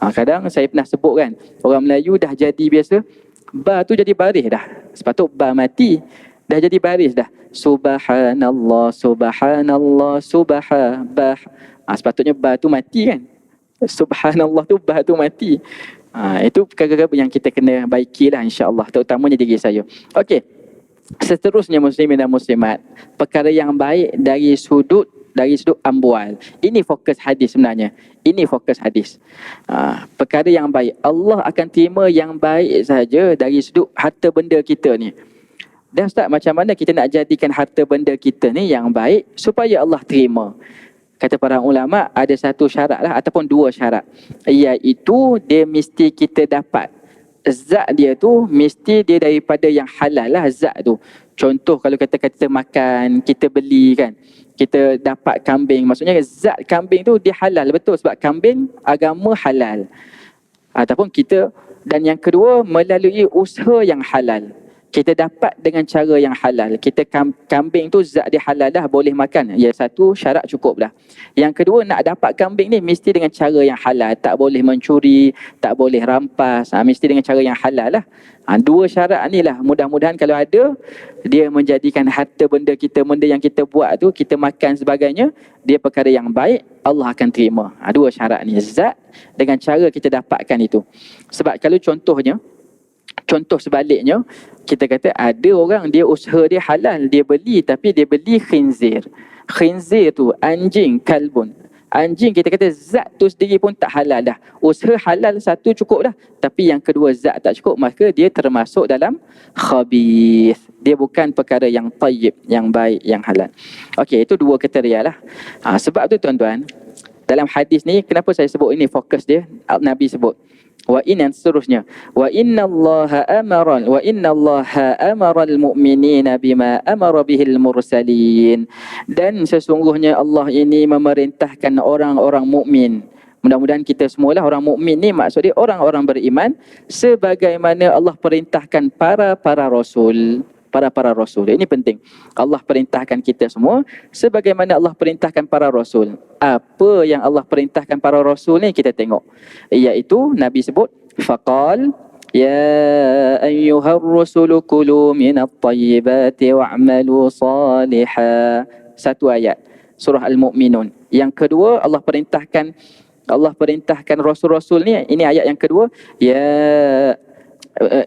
Kadang saya pernah sebut kan, orang Melayu dah jadi biasa, ba tu jadi baris dah. Sepatut ba mati, dah jadi baris dah. Subhanallah, subhanallah, subhanallah. Sepatutnya ba tu mati kan. Subhanallah tu ba tu mati. Itu perkara yang kita kena baikilah insya-Allah, terutamanya diri saya. Okey. Seterusnya muslimin dan muslimat, perkara yang baik dari sudut amwal. Ini fokus hadis sebenarnya. Ini fokus hadis. Perkara yang baik, Allah akan terima yang baik saja dari sudut harta benda kita ni. Dan Ustaz, macam mana kita nak jadikan harta benda kita ni yang baik supaya Allah terima? Kata para ulama, ada satu syarat lah, ataupun dua syarat. Iaitu dia mesti kita dapat. Zat dia tu mesti dia daripada yang halal lah zat tu. Contoh kalau kita makan, kita beli kan, kita dapat kambing, maksudnya zat kambing tu dia halal betul sebab kambing agama halal. Ataupun kita, dan yang kedua melalui usaha yang halal. Kita dapat dengan cara yang halal. Kita kambing tu zat dia halal dah, boleh makan. Ya, satu syarat cukup dah. Yang kedua, nak dapat kambing ni mesti dengan cara yang halal. Tak boleh mencuri, tak boleh rampas. Mesti dengan cara yang halal lah. Dua syarat ni lah. Mudah-mudahan kalau ada, dia menjadikan harta benda kita, benda yang kita buat tu, kita makan sebagainya, dia perkara yang baik, Allah akan terima. Dua syarat ni. Zat dengan cara kita dapatkan itu. Sebab kalau contoh sebaliknya, kita kata ada orang dia usaha dia halal, dia beli, tapi dia beli khinzir. Khinzir tu anjing, kalbun. Anjing kita kata zat tu sendiri pun tak halal dah. Usaha halal satu cukup dah, tapi yang kedua zat tak cukup, maka dia termasuk dalam khabith. Dia bukan perkara yang tayyib, yang baik, yang halal. Okey, itu dua kriteria lah. Sebab tu tuan-tuan, dalam hadis ni, kenapa saya sebut ini fokus dia? Nabi sebut wa inna, seterusnya wa inna allaha amara al-mu'minina bima amara bihil mursalin, dan sesungguhnya Allah ini memerintahkan orang-orang mukmin. Mudah-mudahan kita semualah orang mukmin ni, maksud dia orang-orang beriman sebagaimana Allah perintahkan para rasul. Para rasul. Ini penting. Allah perintahkan kita semua sebagaimana Allah perintahkan para rasul. Apa yang Allah perintahkan para rasul ni kita tengok. Iaitu Nabi sebut faqal Ya ayyuhar rusulu kulu minat tayyibati wa'malu saliha. Satu ayat surah Al-Mu'minun. Yang kedua Allah perintahkan rasul-rasul ni, ini ayat yang kedua,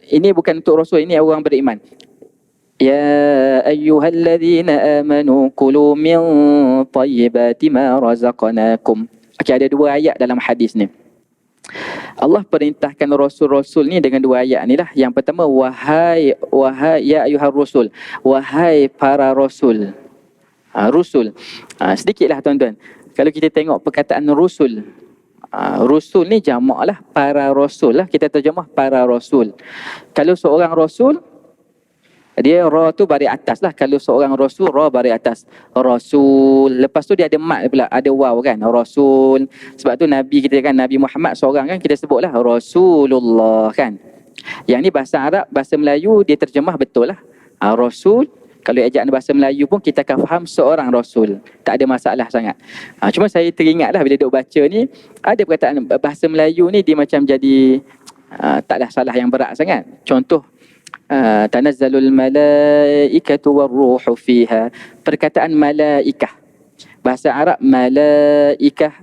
ini bukan untuk rasul, ini orang beriman. Ya ayyuhalladzina amanu kulu min tayyibati ma razaqnakum. Okey, ada dua ayat dalam hadis ni. Allah perintahkan rasul-rasul ni dengan dua ayat ni lah. Yang pertama, wahai ya ayyuhar rusul, wahai para rasul. Rusul. Sedikitlah tuan-tuan. Kalau kita tengok perkataan rusul, rusul ni jamak lah, para rasul lah, kita terjemah para rasul. Kalau seorang rasul, dia ra tu baris atas lah. Kalau seorang rasul, ra baris atas. Rasul. Lepas tu dia ada mat pula, ada waw kan. Rasul. Sebab tu Nabi kita kan, Nabi Muhammad seorang kan, kita sebutlah Rasulullah kan. Yang ni bahasa Arab, bahasa Melayu dia terjemah betul lah. Rasul. Kalau ejaan bahasa Melayu pun kita akan faham seorang rasul. Tak ada masalah sangat. Cuma saya teringat lah bila duk baca ni, ada perkataan bahasa Melayu ni dia macam jadi taklah salah yang berat sangat. Contoh, tanazzalul malaikatu warruhu fiha. Perkataan malaikah. Bahasa Arab malaikah,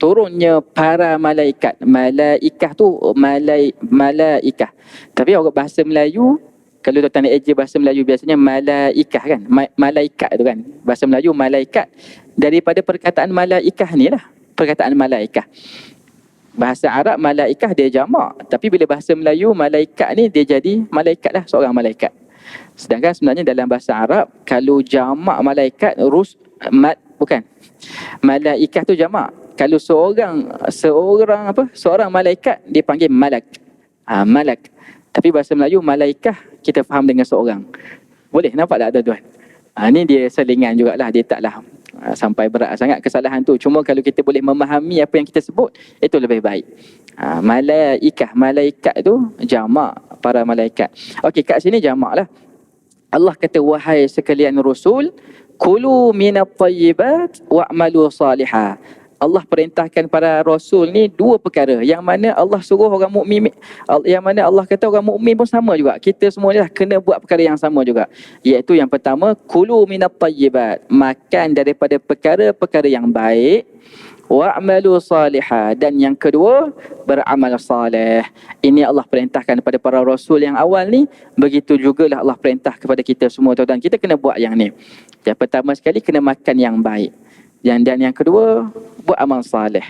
turunnya para malaikat. Malaikah tu malaikah. Tapi orang bahasa Melayu, kalau tuan-tuan nak eja bahasa Melayu biasanya malaikah kan. Malaikat tu kan. Bahasa Melayu malaikat. Daripada perkataan malaikah ni lah. Perkataan malaikah. Bahasa Arab malaikah dia jamak. Tapi bila bahasa Melayu malaikat ni dia jadi malaikat lah. Seorang malaikat. Sedangkan sebenarnya dalam bahasa Arab, kalau jamak malaikat, bukan. Malaikah tu jamak. Kalau seorang malaikat dipanggil malak. Malak. Tapi bahasa Melayu malaikah kita faham dengan seorang. Boleh nampak tak tuan-tuan? Ni dia selingan jugalah, dia taklah sampai berat sangat kesalahan tu. Cuma kalau kita boleh memahami apa yang kita sebut, itu lebih baik. Malaikat tu jamak, para malaikat. Okey, kat sini jamak lah. Allah kata, wahai sekalian rasul, kulu minat tayyibat wa'malu salihah. Allah perintahkan para rasul ni dua perkara. Yang mana Allah suruh orang mukmin, yang mana Allah kata orang mukmin pun sama juga. Kita semua dah kena buat perkara yang sama juga. Iaitu yang pertama, kulu minat tayyibat. Makan daripada perkara-perkara yang baik. Wa'malu salihah. Dan yang kedua, beramal salih. Ini Allah perintahkan kepada para rasul yang awal ni. Begitu jugalah Allah perintah kepada kita semua tuan-tuan. Kita kena buat yang ni. Yang pertama sekali, kena makan yang baik. Dan yang kedua, buat amal salih.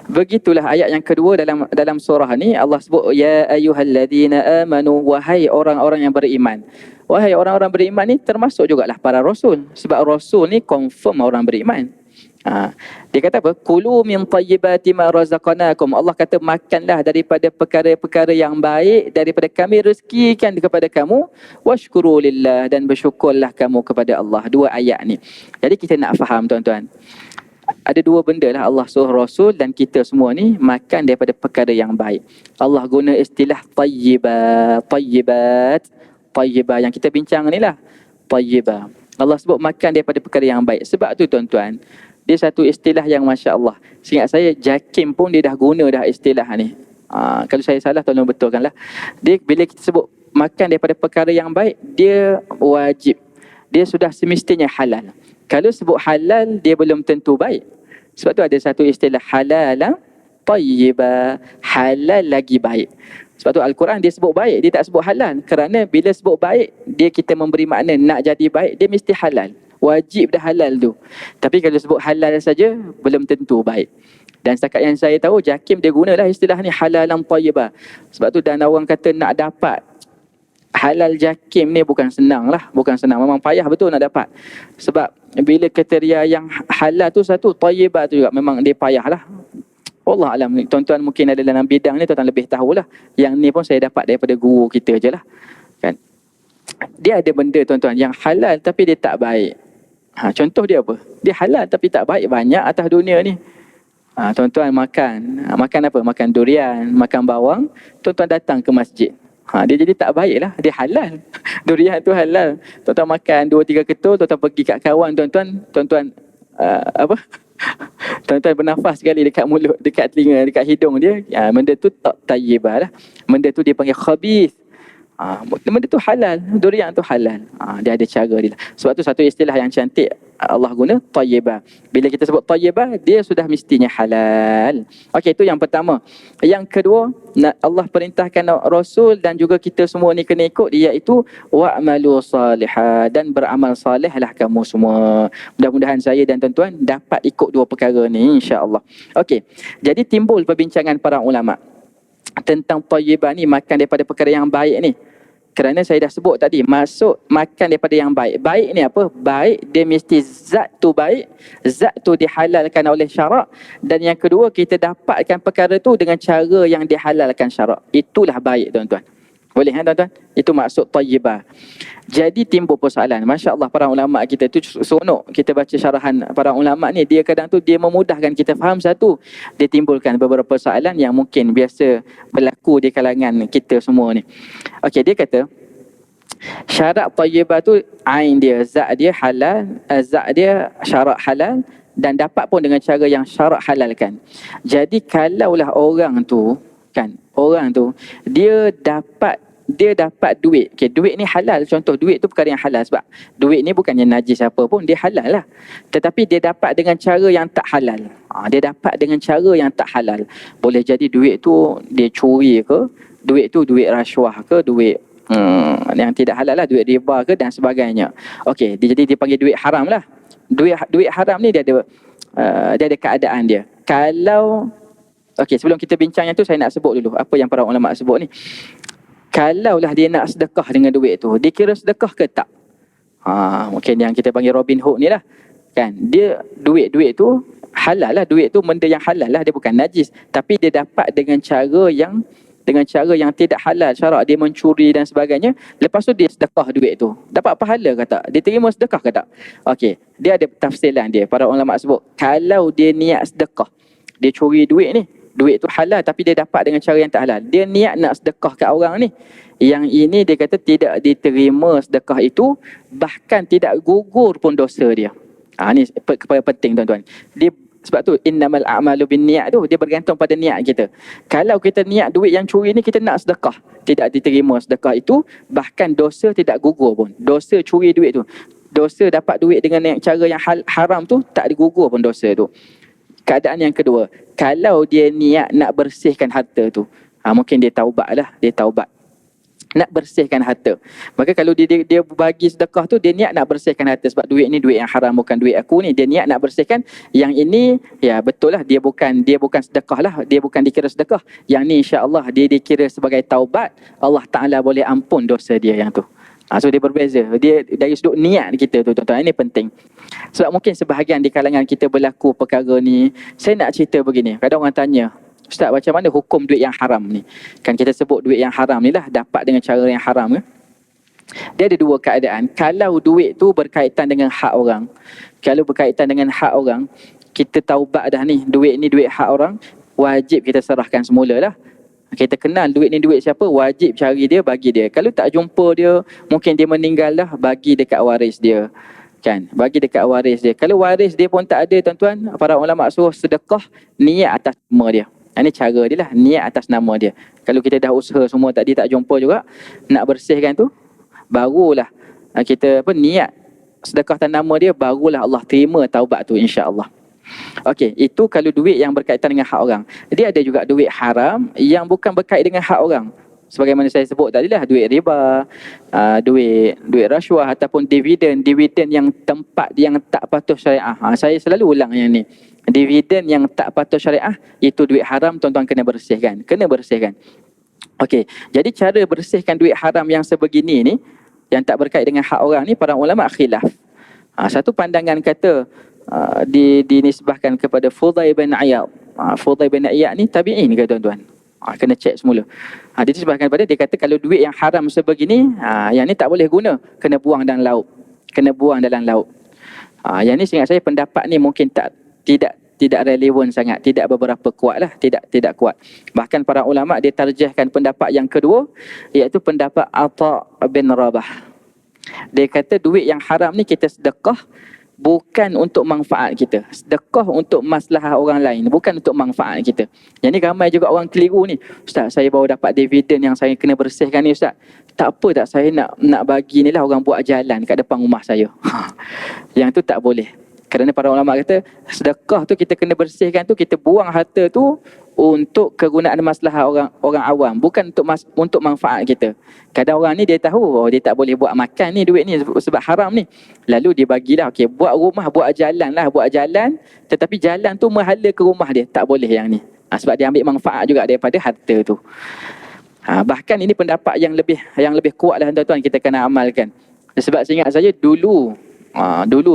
Begitulah ayat yang kedua dalam surah ni. Allah sebut, ya ayyuhalladzina amanu, wahai orang-orang yang beriman. Wahai orang-orang beriman ni termasuk jugalah para rasul. Sebab rasul ni confirm orang beriman. Dia kata apa? Kulu min tayyibati ma razaqnakum. Allah kata, makanlah daripada perkara-perkara yang baik daripada kami rezekikan kepada kamu. Washkuru lillah, dan bersyukurlah kamu kepada Allah. Dua ayat ni. Jadi kita nak faham tuan-tuan, ada dua benda lah Allah suruh rasul dan kita semua ni makan daripada perkara yang baik. Allah guna istilah tayyibat yang kita bincang ni lah. Tayyibah. Allah sebut makan daripada perkara yang baik. Sebab tu tuan-tuan, dia satu istilah yang Masya Allah. Seingat saya, Jakim pun dia dah guna dah istilah ni. Kalau saya salah, tolong betulkanlah. Dia bila kita sebut makan daripada perkara yang baik, dia wajib. Dia sudah semestinya halal. Kalau sebut halal, dia belum tentu baik. Sebab tu ada satu istilah halalan tayyibah. Halal lagi baik. Sebab tu Al-Quran dia sebut baik, dia tak sebut halal. Kerana bila sebut baik, dia kita memberi makna nak jadi baik, dia mesti halal. Wajib dah halal tu. Tapi kalau sebut halal saja, belum tentu baik. Dan setakat yang saya tahu, Jakim dia gunalah istilah ni halalan tayyibah. Sebab tu dan orang kata nak dapat halal Jakim ni bukan senang lah. Bukan senang, memang payah betul nak dapat. Sebab bila kriteria yang halal tu satu, tayyibah tu juga memang dia payah lah. Allah alam, tuan-tuan mungkin ada dalam bidang ni, tuan-tuan lebih tahulah. Yang ni pun saya dapat daripada guru kita je lah. Kan? Dia ada benda tuan-tuan yang halal tapi dia tak baik. Contoh dia apa? Dia halal tapi tak baik, banyak atas dunia ni. Tuan-tuan makan apa? Makan durian, makan bawang, tuan-tuan datang ke masjid. Dia jadi tak baik lah. Dia halal. Durian tu halal. Tuan-tuan makan 2-3 ketul, tuan-tuan pergi kat kawan tuan-tuan, apa? Tuan-tuan bernafas sekali dekat mulut, dekat telinga, dekat hidung dia, benda tu tak tayyibah lah. Benda tu dia panggil khabith. Benda tu halal, durian tu halal. Dia ada cara dia. Sebab tu satu istilah yang cantik Allah guna, tayyibah. Bila kita sebut tayyibah, dia sudah mestinya halal. Okey, itu yang pertama. Yang kedua, Allah perintahkan Rasul dan juga kita semua ni kena ikut, iaitu wa'malu salihah, dan beramal salihlah kamu semua. Mudah-mudahan saya dan tuan-tuan dapat ikut dua perkara ni, insya-Allah. Okey. Jadi timbul perbincangan para ulama tentang tayyibah ni, makan daripada perkara yang baik ni. Kerana saya dah sebut tadi, masuk makan daripada yang baik. Baik ni apa? Baik dia mesti zat tu baik, zat tu dihalalkan oleh syarak, dan yang kedua kita dapatkan perkara tu dengan cara yang dihalalkan syarak. Itulah baik, tuan-tuan. Boleh kan, tuan-tuan? Itu maksud tayyibah. Jadi timbul persoalan. Masya Allah, para ulama kita tu seronok kita baca syarahan para ulama ni. Dia kadang tu dia memudahkan kita faham satu. Dia timbulkan beberapa soalan yang mungkin biasa berlaku di kalangan kita semua ni. Okey, dia kata syarat tayyibah tu ain dia, zat dia halal, zat dia syarat halal, dan dapat pun dengan cara yang syarak halalkan. Jadi kalaulah orang tu dia dapat duit. Okay, duit ni halal. Contoh, duit tu perkara yang halal. Sebab duit ni bukannya najis apa pun, dia halal lah. Tetapi dia dapat dengan cara yang tak halal. Dia dapat dengan cara yang tak halal. Boleh jadi duit tu dia curi ke, duit tu duit rasuah ke, duit yang tidak halal lah, duit riba ke dan sebagainya. Okey, jadi dia panggil duit haram lah. Duit haram ni dia ada keadaan dia. Kalau okey, sebelum kita bincang yang tu, saya nak sebut dulu apa yang para ulama sebut ni. Kalaulah dia nak sedekah dengan duit tu, dia kira sedekah ke tak? Mungkin yang kita panggil Robin Hood ni lah. Kan? Dia duit tu halal lah, duit tu benda yang halal lah, dia bukan najis. Tapi dia dapat dengan cara yang tidak halal, syarak dia mencuri dan sebagainya. Lepas tu dia sedekah duit tu. Dapat pahala ke tak? Dia terima sedekah ke tak? Okey, dia ada tafsiran dia. Para ulama sebut, kalau dia niat sedekah, dia curi duit ni, duit tu halal tapi dia dapat dengan cara yang tak halal, dia niat nak sedekah kat orang ni, yang ini dia kata tidak diterima sedekah itu, bahkan tidak gugur pun dosa dia. Ni perkara penting, tuan-tuan. Sebab tu innamal a'malu binniyat tu, dia bergantung pada niat kita. Kalau kita niat duit yang curi ni kita nak sedekah, tidak diterima sedekah itu, bahkan dosa tidak gugur pun. Dosa curi duit tu, dosa dapat duit dengan cara yang haram tu, tak digugur pun dosa tu. Keadaan yang kedua, kalau dia niat nak bersihkan harta tu, mungkin dia taubat lah, nak bersihkan harta. Maka kalau dia bagi sedekah tu, dia niat nak bersihkan harta, sebab duit ni duit yang haram, bukan duit aku ni. Dia niat nak bersihkan. Yang ini ya betul lah, dia bukan sedekah lah, dia bukan dikira sedekah. Yang ni insya-Allah dia dikira sebagai taubat. Allah Taala boleh ampun dosa dia yang tu. So dia berbeza. Dia dari sudut niat kita tu, tuan-tuan. Ini penting. Sebab mungkin sebahagian di kalangan kita berlaku perkara ni. Saya nak cerita begini. Kadang orang tanya, Ustaz, macam mana hukum duit yang haram ni? Kan kita sebut duit yang haram ni lah, dapat dengan cara yang haram ke? Dia ada dua keadaan. Kalau duit tu berkaitan dengan hak orang, kalau berkaitan dengan hak orang, kita taubat dah ni, duit ni duit hak orang, wajib kita serahkan semula lah. Kita kenal duit ni duit siapa, wajib cari dia, bagi dia. Kalau tak jumpa dia, mungkin dia meninggal dah, bagi dekat waris dia. Kan? Bagi dekat waris dia. Kalau waris dia pun tak ada, tuan-tuan, para ulama suruh sedekah niat atas nama dia. Ini cara dia lah, niat atas nama dia. Kalau kita dah usaha semua tadi tak jumpa juga, nak bersihkan tu, barulah kita niat sedekah atas nama dia, barulah Allah terima taubat tu, insya-Allah. Okey, itu kalau duit yang berkaitan dengan hak orang. Dia ada juga duit haram yang bukan berkait dengan hak orang. Sebagaimana saya sebut tadi lah, duit riba, duit rasuah ataupun dividen yang tempat yang tak patuh syariah. Saya selalu ulang yang ni. Dividen yang tak patuh syariah, itu duit haram, tuan-tuan kena bersihkan. Okey, jadi cara bersihkan duit haram yang sebegini ni, yang tak berkait dengan hak orang ni, para ulama khilaf. Satu pandangan kata dinisbahkan kepada Fudail bin Iyad. Fudail bin Iyad ni tabi'in ke, tuan-tuan? Kena cek semula. Dia disebabkan pada, dia kata kalau duit yang haram sebegini, yang ni tak boleh guna, kena buang dalam laut. Yang ni seingat saya pendapat ni mungkin tidak relevan sangat, tidak beberapa kuat lah, tidak kuat. Bahkan para ulama dia tarjihkan pendapat yang kedua, iaitu pendapat Atha bin Rabah. Dia kata duit yang haram ni kita sedekah bukan untuk manfaat kita. Sedekah untuk maslahah orang lain, bukan untuk manfaat kita. Yang ni ramai juga orang keliru ni. Ustaz, saya baru dapat dividen yang saya kena bersihkan ni Ustaz. Tak apa tak, saya nak bagi ni lah orang buat jalan kat depan rumah saya. Yang tu tak boleh. Kerana para ulama kata sedekah tu kita kena bersihkan tu, kita buang harta tu untuk kegunaan maslahah orang awam, bukan untuk manfaat kita. Kadang orang ni dia tahu dia tak boleh buat makan ni duit ni sebab haram ni. Lalu dia bagilah, okey, buat rumah, buat jalan, tetapi jalan tu menghala ke rumah dia. Tak boleh yang ni. Sebab dia ambil manfaat juga daripada harta tu. Bahkan ini pendapat yang lebih kuat lah tuan-tuan, kita kena amalkan. Sebab saya ingat saya dulu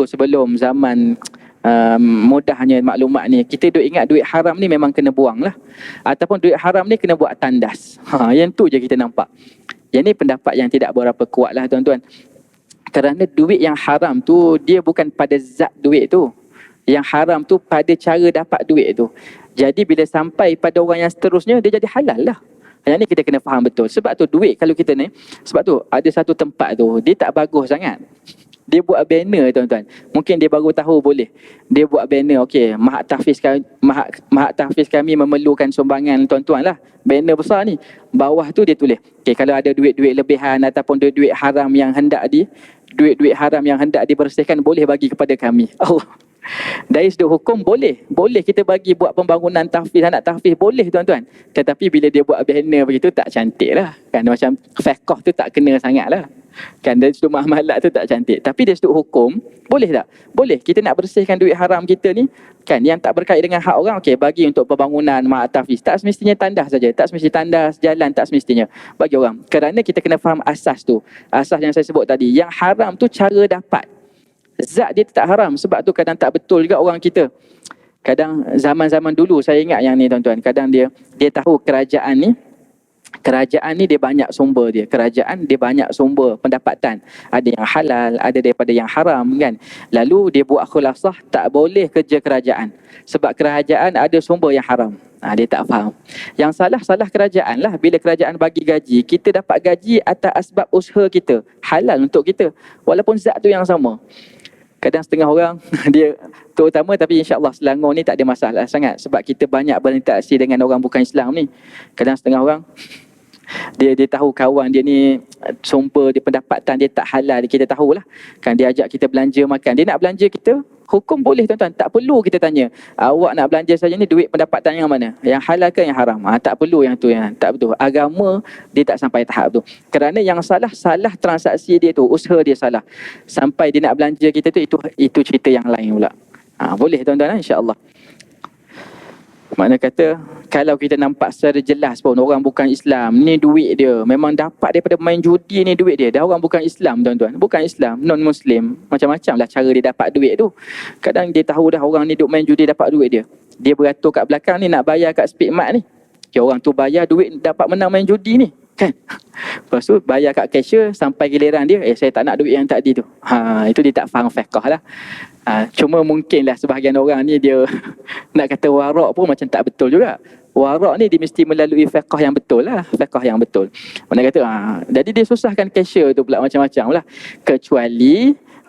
sebelum zaman mudahnya maklumat ni, kita duk ingat duit haram ni memang kena buang lah, ataupun duit haram ni kena buat tandas. Yang tu je kita nampak. Yang ni pendapat yang tidak berapa kuat lah tuan-tuan. Kerana duit yang haram tu dia bukan pada zat duit tu. Yang haram tu pada cara dapat duit tu. Jadi bila sampai pada orang yang seterusnya, dia jadi halal lah. Yang ni kita kena faham betul. Sebab tu duit kalau kita ni, sebab tu ada satu tempat tu dia tak bagus sangat. Dia buat banner tuan-tuan. Mungkin dia baru tahu boleh. Dia buat banner, okey, Mahat Tahfiz kami memerlukan sumbangan tuan-tuan lah. Banner besar ni. Bawah tu dia tulis, okey, kalau ada duit-duit lebihan ataupun duit-duit haram yang hendak dibersihkan, boleh bagi kepada kami. Allah. Dari sudut hukum boleh kita bagi buat pembangunan tahfiz, anak tahfiz boleh tuan-tuan. Tetapi bila dia buat banner begitu tak cantik lah kan, macam fiqh tu tak kena sangat lah kan, dari sudut muamalat tu tak cantik. Tapi dari sudut hukum boleh tak? Boleh. Kita nak bersihkan duit haram kita ni kan, yang tak berkait dengan hak orang, okey, bagi untuk pembangunan mak tahfiz. Tak semestinya tandas saja, tak semestinya tandas jalan, tak semestinya bagi orang. Kerana kita kena faham asas tu, asas yang saya sebut tadi. Yang haram tu cara dapat, zat dia tak haram. Sebab tu kadang tak betul juga orang kita. Kadang zaman-zaman dulu saya ingat yang ni tuan-tuan, kadang dia tahu kerajaan ni dia banyak sumber dia. Kerajaan dia banyak sumber pendapatan. Ada yang halal, ada daripada yang haram kan. Lalu dia buat khulasah, tak boleh kerja kerajaan sebab kerajaan ada sumber yang haram. Dia tak faham. Yang salah kerajaan lah. Bila kerajaan bagi gaji, kita dapat gaji atas asbab usaha kita, halal untuk kita, walaupun zat tu yang sama. Kadang setengah orang dia terutama, tapi insya-Allah Selangor ni tak ada masalah sangat sebab kita banyak berinteraksi dengan orang bukan Islam ni. Kadang setengah orang dia tahu kawan dia ni sumber dia pendapatan dia tak halal, kita tahulah kan, dia ajak kita belanja makan, dia nak belanja kita, hukum boleh tuan-tuan, tak perlu kita tanya awak nak belanja saja ni duit pendapatan yang mana, yang halal ke yang haram. Tak perlu yang tu, yang tak betul. Agama dia tak sampai tahap tu. Kerana yang salah transaksi dia tu, usaha dia salah, sampai dia nak belanja kita tu, itu cerita yang lain pula. Boleh tuan-tuan, insya-Allah. Makna kata kalau kita nampak secara jelas pun orang bukan Islam ni duit dia memang dapat daripada main judi ni, duit dia dah orang bukan Islam tuan-tuan, bukan Islam, non Muslim, macam-macam lah cara dia dapat duit tu. Kadang dia tahu dah orang ni duk main judi dapat duit dia beratur kat belakang ni nak bayar kat Speedmart ni, orang tu bayar duit dapat menang main judi ni kan. Lepas tu bayar kat cashier, sampai giliran dia, saya tak nak duit yang tadi tu. Itu dia tak faham fiqh lah. Cuma mungkinlah sebahagian orang ni dia nak kata warak pun macam tak betul juga. Warak ni dia mesti melalui fiqh yang betul lah, fiqh yang betul. Mana kata jadi dia susahkan cashier tu pula macam-macam lah.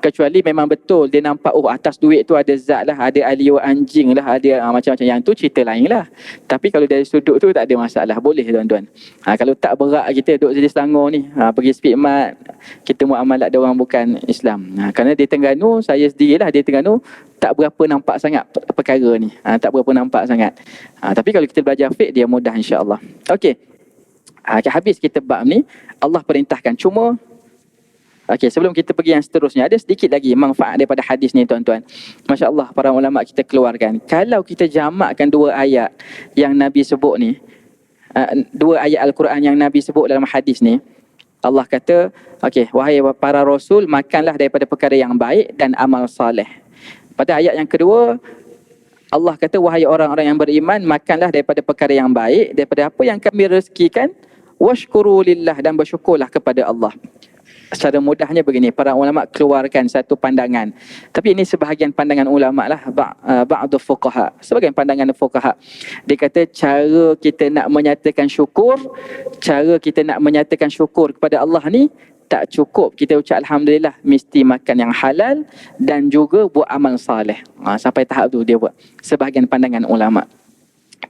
Kecuali memang betul dia nampak atas duit tu ada zat lah, ada alio anjing lah, ada macam-macam, yang tu cerita lain lah. Tapi kalau dari sudut tu tak ada masalah, boleh tuan-tuan. Kalau tak berat kita duduk di Selangor ni, pergi Speedmart, kita muamalat dia orang bukan Islam. Kerana di Terengganu, saya sendirilah di Terengganu, tak berapa nampak sangat perkara ni, tak berapa nampak sangat. Tapi kalau kita belajar fiqh, dia mudah insya-Allah. Okey. Habis kita bab ni, Allah perintahkan. Cuma sebelum kita pergi yang seterusnya, ada sedikit lagi manfaat daripada hadis ni tuan-tuan. Masya-Allah, para ulama kita keluarkan. Kalau kita jamakkan dua ayat yang Nabi sebut ni, dua ayat Al-Quran yang Nabi sebut dalam hadis ni, Allah kata, wahai para rasul, makanlah daripada perkara yang baik dan amal soleh. Pada ayat yang kedua, Allah kata, wahai orang-orang yang beriman, makanlah daripada perkara yang baik, daripada apa yang kami rezekikan, washkuru lillah, dan bersyukurlah kepada Allah. Secara mudahnya begini, para ulama keluarkan satu pandangan. Tapi ini sebahagian pandangan ulama lah, ba'du fuqaha, sebagian pandangan fuqaha. Dia kata cara kita nak menyatakan syukur kepada Allah ni tak cukup kita ucap Alhamdulillah, mesti makan yang halal dan juga buat amal saleh. Sampai tahap tu dia buat. Sebahagian pandangan ulama.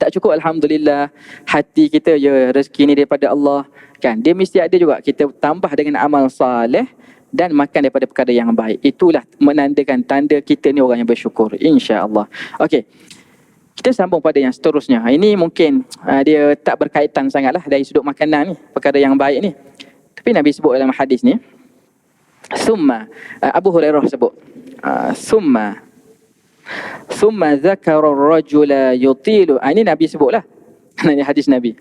Tak cukup Alhamdulillah, hati kita ya rezeki ni daripada Allah kan. Dia mesti ada juga kita tambah dengan amal saleh dan makan daripada perkara yang baik. Itulah menandakan tanda kita ni orang yang bersyukur, insya-Allah. Okey. Kita sambung pada yang seterusnya. Ini mungkin dia tak berkaitan sangatlah dari sudut makanan ni, perkara yang baik ni. Tapi Nabi sebut dalam hadis ni, summa, Abu Hurairah sebut, summa zakara ar-rajula yutilu. Ini Nabi sebutlah. Ini hadis Nabi.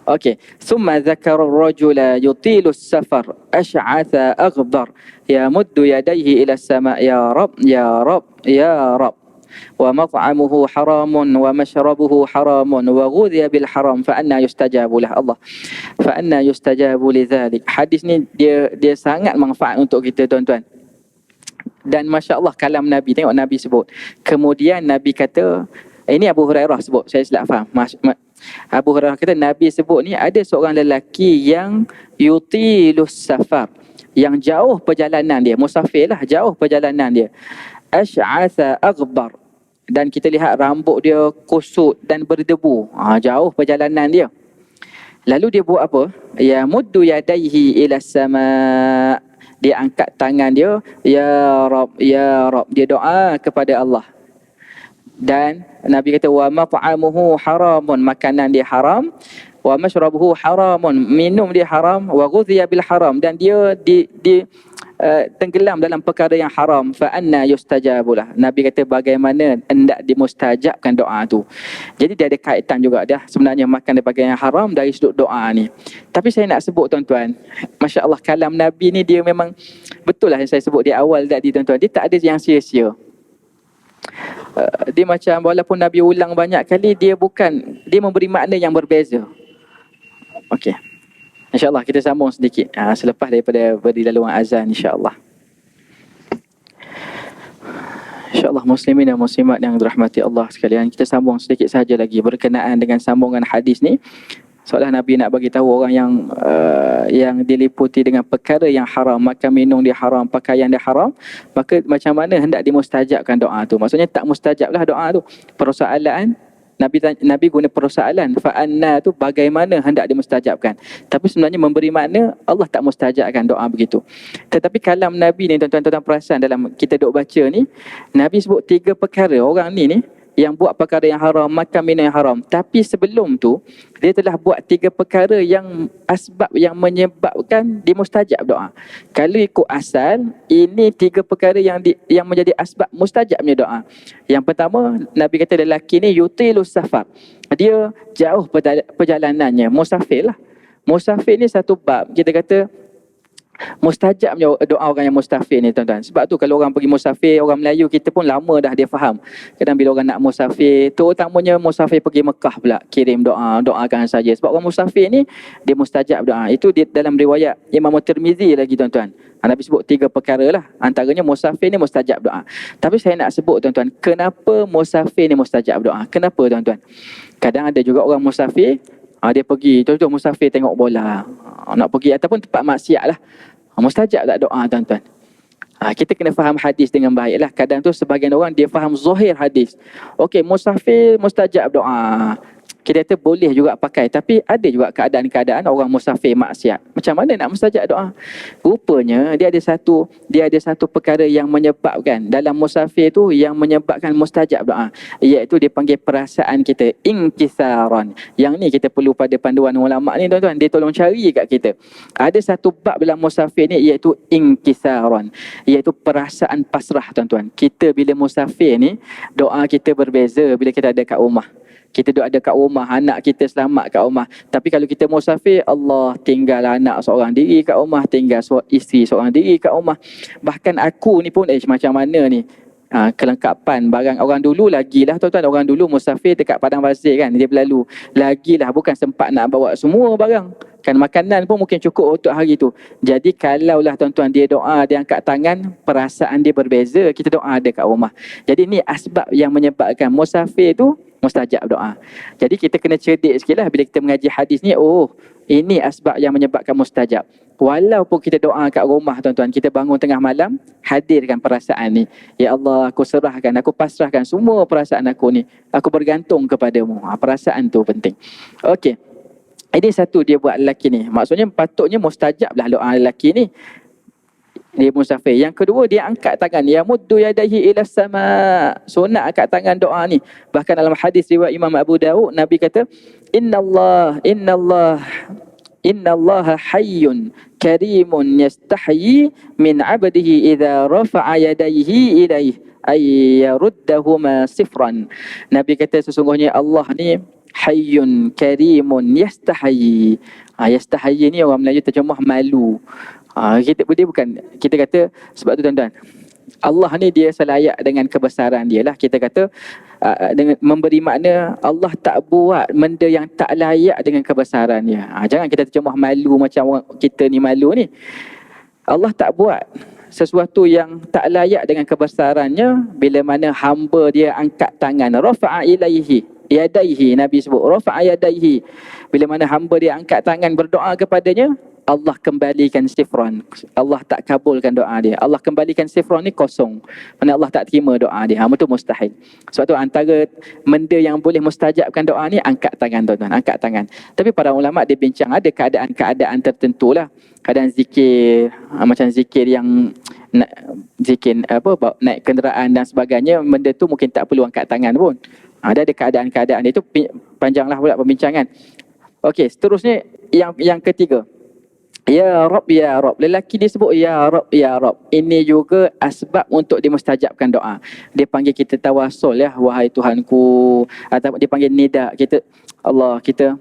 Okey, summa zakara ar-rajula yutilu as-safar ash'atha aghbar yamuddu yadayhi ila as-sama' ya rab ya rab ya rab wa mat'amuhu haramun wa mashrabuhu haramun wa ghudhiya bil haram fa anna yustajabu lah Allah fa anna yustajabu lidzalik. Hadis ni dia sangat manfaat untuk kita tuan-tuan. Dan masya-Allah kalam Nabi, tengok Nabi sebut. Kemudian Nabi kata, ini Abu Hurairah sebut, saya silap faham. Abu Hurairah kata Nabi sebut ni ada seorang lelaki yang yutilus safar, yang jauh perjalanan dia, musafir lah, jauh perjalanan dia. Ash'atha aghbar, dan kita lihat rambut dia kusut dan berdebu. Jauh perjalanan dia. Lalu dia buat apa? Ya muddu yadaihi ila sama', dia angkat tangan dia, ya Rab, ya Rab, dia doa kepada Allah. Dan Nabi kata wa mat'amuhu haramun, makanan dia haram, wa mashrabuhu haramun, minum dia haram, wa ghudhiya bil haram, dan dia tenggelam dalam perkara yang haram, fa anna yustajabulah. Nabi kata bagaimana hendak dimustajabkan doa tu. Jadi dia ada kaitan juga dah sebenarnya makan daripada yang haram dari sudut doa ni. Tapi saya nak sebut tuan-tuan, masya-Allah kalam Nabi ni dia memang betul lah yang saya sebut di awal tadi tuan-tuan, dia tak ada yang sia-sia. Dia macam walaupun Nabi ulang banyak kali, dia memberi makna yang berbeza. Okey, InsyaAllah kita sambung sedikit selepas daripada beri laluan azan, insyaAllah. InsyaAllah muslimin dan muslimat yang dirahmati Allah sekalian, kita sambung sedikit sahaja lagi berkenaan dengan sambungan hadis ni. Seolah Nabi nak bagi tahu orang yang diliputi dengan perkara yang haram, makan minum dia haram, pakaian dia haram, maka macam mana hendak dimustajabkan doa tu. Maksudnya tak mustajablah doa tu. Persoalan Nabi guna persoalan fa anna tu bagaimana hendak dimustajabkan. Tapi sebenarnya memberi makna Allah tak mustajabkan doa begitu. Tetapi kalam Nabi ni tuan-tuan perasan dalam kita duk baca ni, Nabi sebut 3 perkara orang ni yang buat perkara yang haram, makan minum yang haram. Tapi sebelum tu dia telah buat 3 perkara yang asbab yang menyebabkan dimustajab doa. Kalau ikut asal, ini 3 perkara yang menjadi asbab mustajabnya doa. Yang pertama, Nabi kata lelaki ni yutilus safar, dia jauh perjalanannya, musafir lah. Musafir ni satu bab kita kata mustajabnya doa orang yang musafir ni tuan-tuan. Sebab tu kalau orang pergi musafir, orang Melayu kita pun lama dah dia faham. Kadang bila orang nak musafir, terutamanya musafir pergi Mekah pula, kirim doa, doakan saja. Sebab orang musafir ni dia mustajab doa. Itu dalam riwayat Imam Tirmizi lagi tuan-tuan. Nabi sebut 3 perkara lah. Antaranya musafir ni mustajab doa. Tapi saya nak sebut tuan-tuan, kenapa musafir ni mustajab doa? Kenapa tuan-tuan? Kadang ada juga orang musafir, dia pergi, contoh musafir tengok bola, nak pergi ataupun tempat maksiat lah, mustajab tak doa tuan-tuan? Kita kena faham hadis dengan baik lah. Kadang tu sebahagian orang dia faham zahir hadis. Okey, musafir mustajab doa, kita kata boleh juga pakai. Tapi ada juga keadaan-keadaan orang musafir maksiat. Macam mana nak mustajab doa? Rupanya dia ada satu perkara yang menyebabkan dalam musafir tu, yang menyebabkan mustajab doa, iaitu dia panggil perasaan kita inkisaran. Yang ni kita perlu pada panduan ulama ni tuan-tuan, dia tolong cari kat kita. Ada satu bab dalam musafir ni iaitu inkisaran, iaitu perasaan pasrah tuan-tuan. Kita bila musafir ni, doa kita berbeza bila kita ada kat rumah. Kita duduk ada kat rumah, anak kita selamat kat rumah. Tapi kalau kita musafir, Allah tinggal anak seorang diri kat rumah, tinggal isteri seorang diri kat rumah. Bahkan aku ni pun macam mana ni, kelengkapan barang orang dulu lagilah tuan-tuan. Orang dulu musafir dekat padang pasir kan, dia berlalu lagilah, bukan sempat nak bawa semua barang kan. Makanan pun mungkin cukup untuk hari tu. Jadi kalaulah tuan-tuan dia doa, dia angkat tangan, perasaan dia berbeza, kita doa ada kat rumah. Jadi ni asbab yang menyebabkan musafir tu mustajab doa. Jadi kita kena cerdik sikit lah bila kita mengaji hadis ni. Oh, ini asbab yang menyebabkan mustajab. Walaupun kita doa kat rumah tuan-tuan, kita bangun tengah malam, hadirkan perasaan ni. Ya Allah, aku serahkan, aku pasrahkan semua perasaan aku ni. Aku bergantung kepadamu. Perasaan tu penting. Okey. Ini satu dia buat lelaki ni. Maksudnya patutnya mustajab lah doa lelaki ni. Dia musafir. Yang kedua, dia angkat tangan. Ya muddu yadaihi ila sama. Sunat angkat tangan doa ni. Bahkan dalam hadis riwayat Imam Abu Daud, Nabi kata, Inna Allah hayyun karimun yastahyi min abdihi idza rafa'a yadayhi ilaih ay yaruddahuma sifran. Nabi kata sesungguhnya Allah ni hayyun karimun yastahyi. Yastahyi ni orang Melayu terjemah malu. Dia bukan, kita kata sebab tu tuan-tuan, Allah ni dia selayak dengan kebesaran dia lah. Kita kata dengan memberi makna Allah tak buat benda yang tak layak dengan kebesaran dia. Jangan kita terjemah malu macam orang kita ni malu ni. Allah tak buat sesuatu yang tak layak dengan kebesarannya bila mana hamba dia angkat tangan. Rafa'a ilaihi yadaihi, Nabi sebut rafa'a yadaihi. Bila mana hamba dia angkat tangan berdoa kepadanya, Allah kembalikan sifran. Allah tak kabulkan doa dia. Allah kembalikan sifran ni kosong. Mana Allah tak terima doa dia. Itu mustahil. Sebab tu antara benda yang boleh mustajabkan doa ni, angkat tangan tuan-tuan. Angkat tangan. Tapi para ulama' dia bincang ada keadaan-keadaan tertentu lah. Keadaan zikir, macam zikir yang zikir naik kenderaan dan sebagainya, benda tu mungkin tak perlu angkat tangan pun. Ada keadaan-keadaan itu, panjanglah pula pembincangan. Okey, seterusnya yang ketiga. Ya Rabb, Ya Rabb. Lelaki dia sebut Ya Rabb, Ya Rabb. Ini juga asbab untuk dimustajabkan doa. Dia panggil kita tawasul ya, wahai Tuhanku. Atau dia panggil nida. Kita, Allah, kita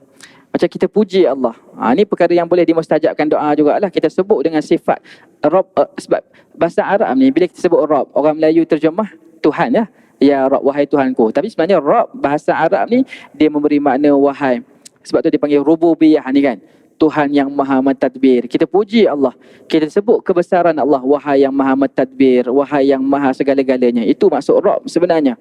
macam kita puji Allah. Ini perkara yang boleh dimustajabkan doa jugalah. Kita sebut dengan sifat Rabb. Sebab bahasa Arab ni, bila kita sebut Rabb, orang Melayu terjemah Tuhan ya. Ya Rabb, wahai Tuhanku. Tapi sebenarnya Rabb, bahasa Arab ni, dia memberi makna wahai. Sebab tu dia panggil rububiyah ni kan. Tuhan yang maha mentadbir. Kita puji Allah. Kita sebut kebesaran Allah. Wahai yang maha mentadbir. Wahai yang maha segala-galanya. Itu maksud Rabb sebenarnya.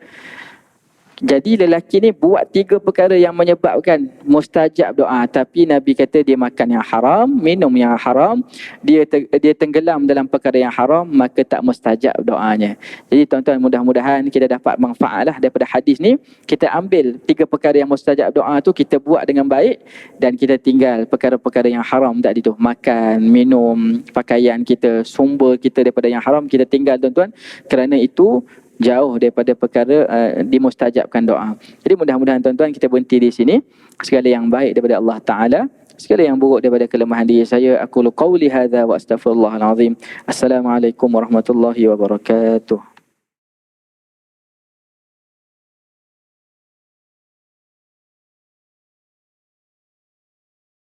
Jadi lelaki ni buat 3 perkara yang menyebabkan mustajab doa. Tapi Nabi kata dia makan yang haram, minum yang haram, dia tenggelam dalam perkara yang haram, maka tak mustajab doanya. Jadi tuan-tuan, mudah-mudahan kita dapat manfaat lah daripada hadis ni. Kita ambil 3 perkara yang mustajab doa tu, kita buat dengan baik, dan kita tinggal perkara-perkara yang haram tadi tu. Makan, minum, pakaian kita, sumber kita daripada yang haram kita tinggal tuan-tuan. Kerana itu jauh daripada perkara dimustajabkan doa. Jadi mudah-mudahan tuan-tuan kita berhenti di sini. Segala yang baik daripada Allah Ta'ala, segala yang buruk daripada kelemahan diri saya. Aku qauli hadza wa astaghfirullahal azim. Assalamualaikum warahmatullahi wabarakatuh.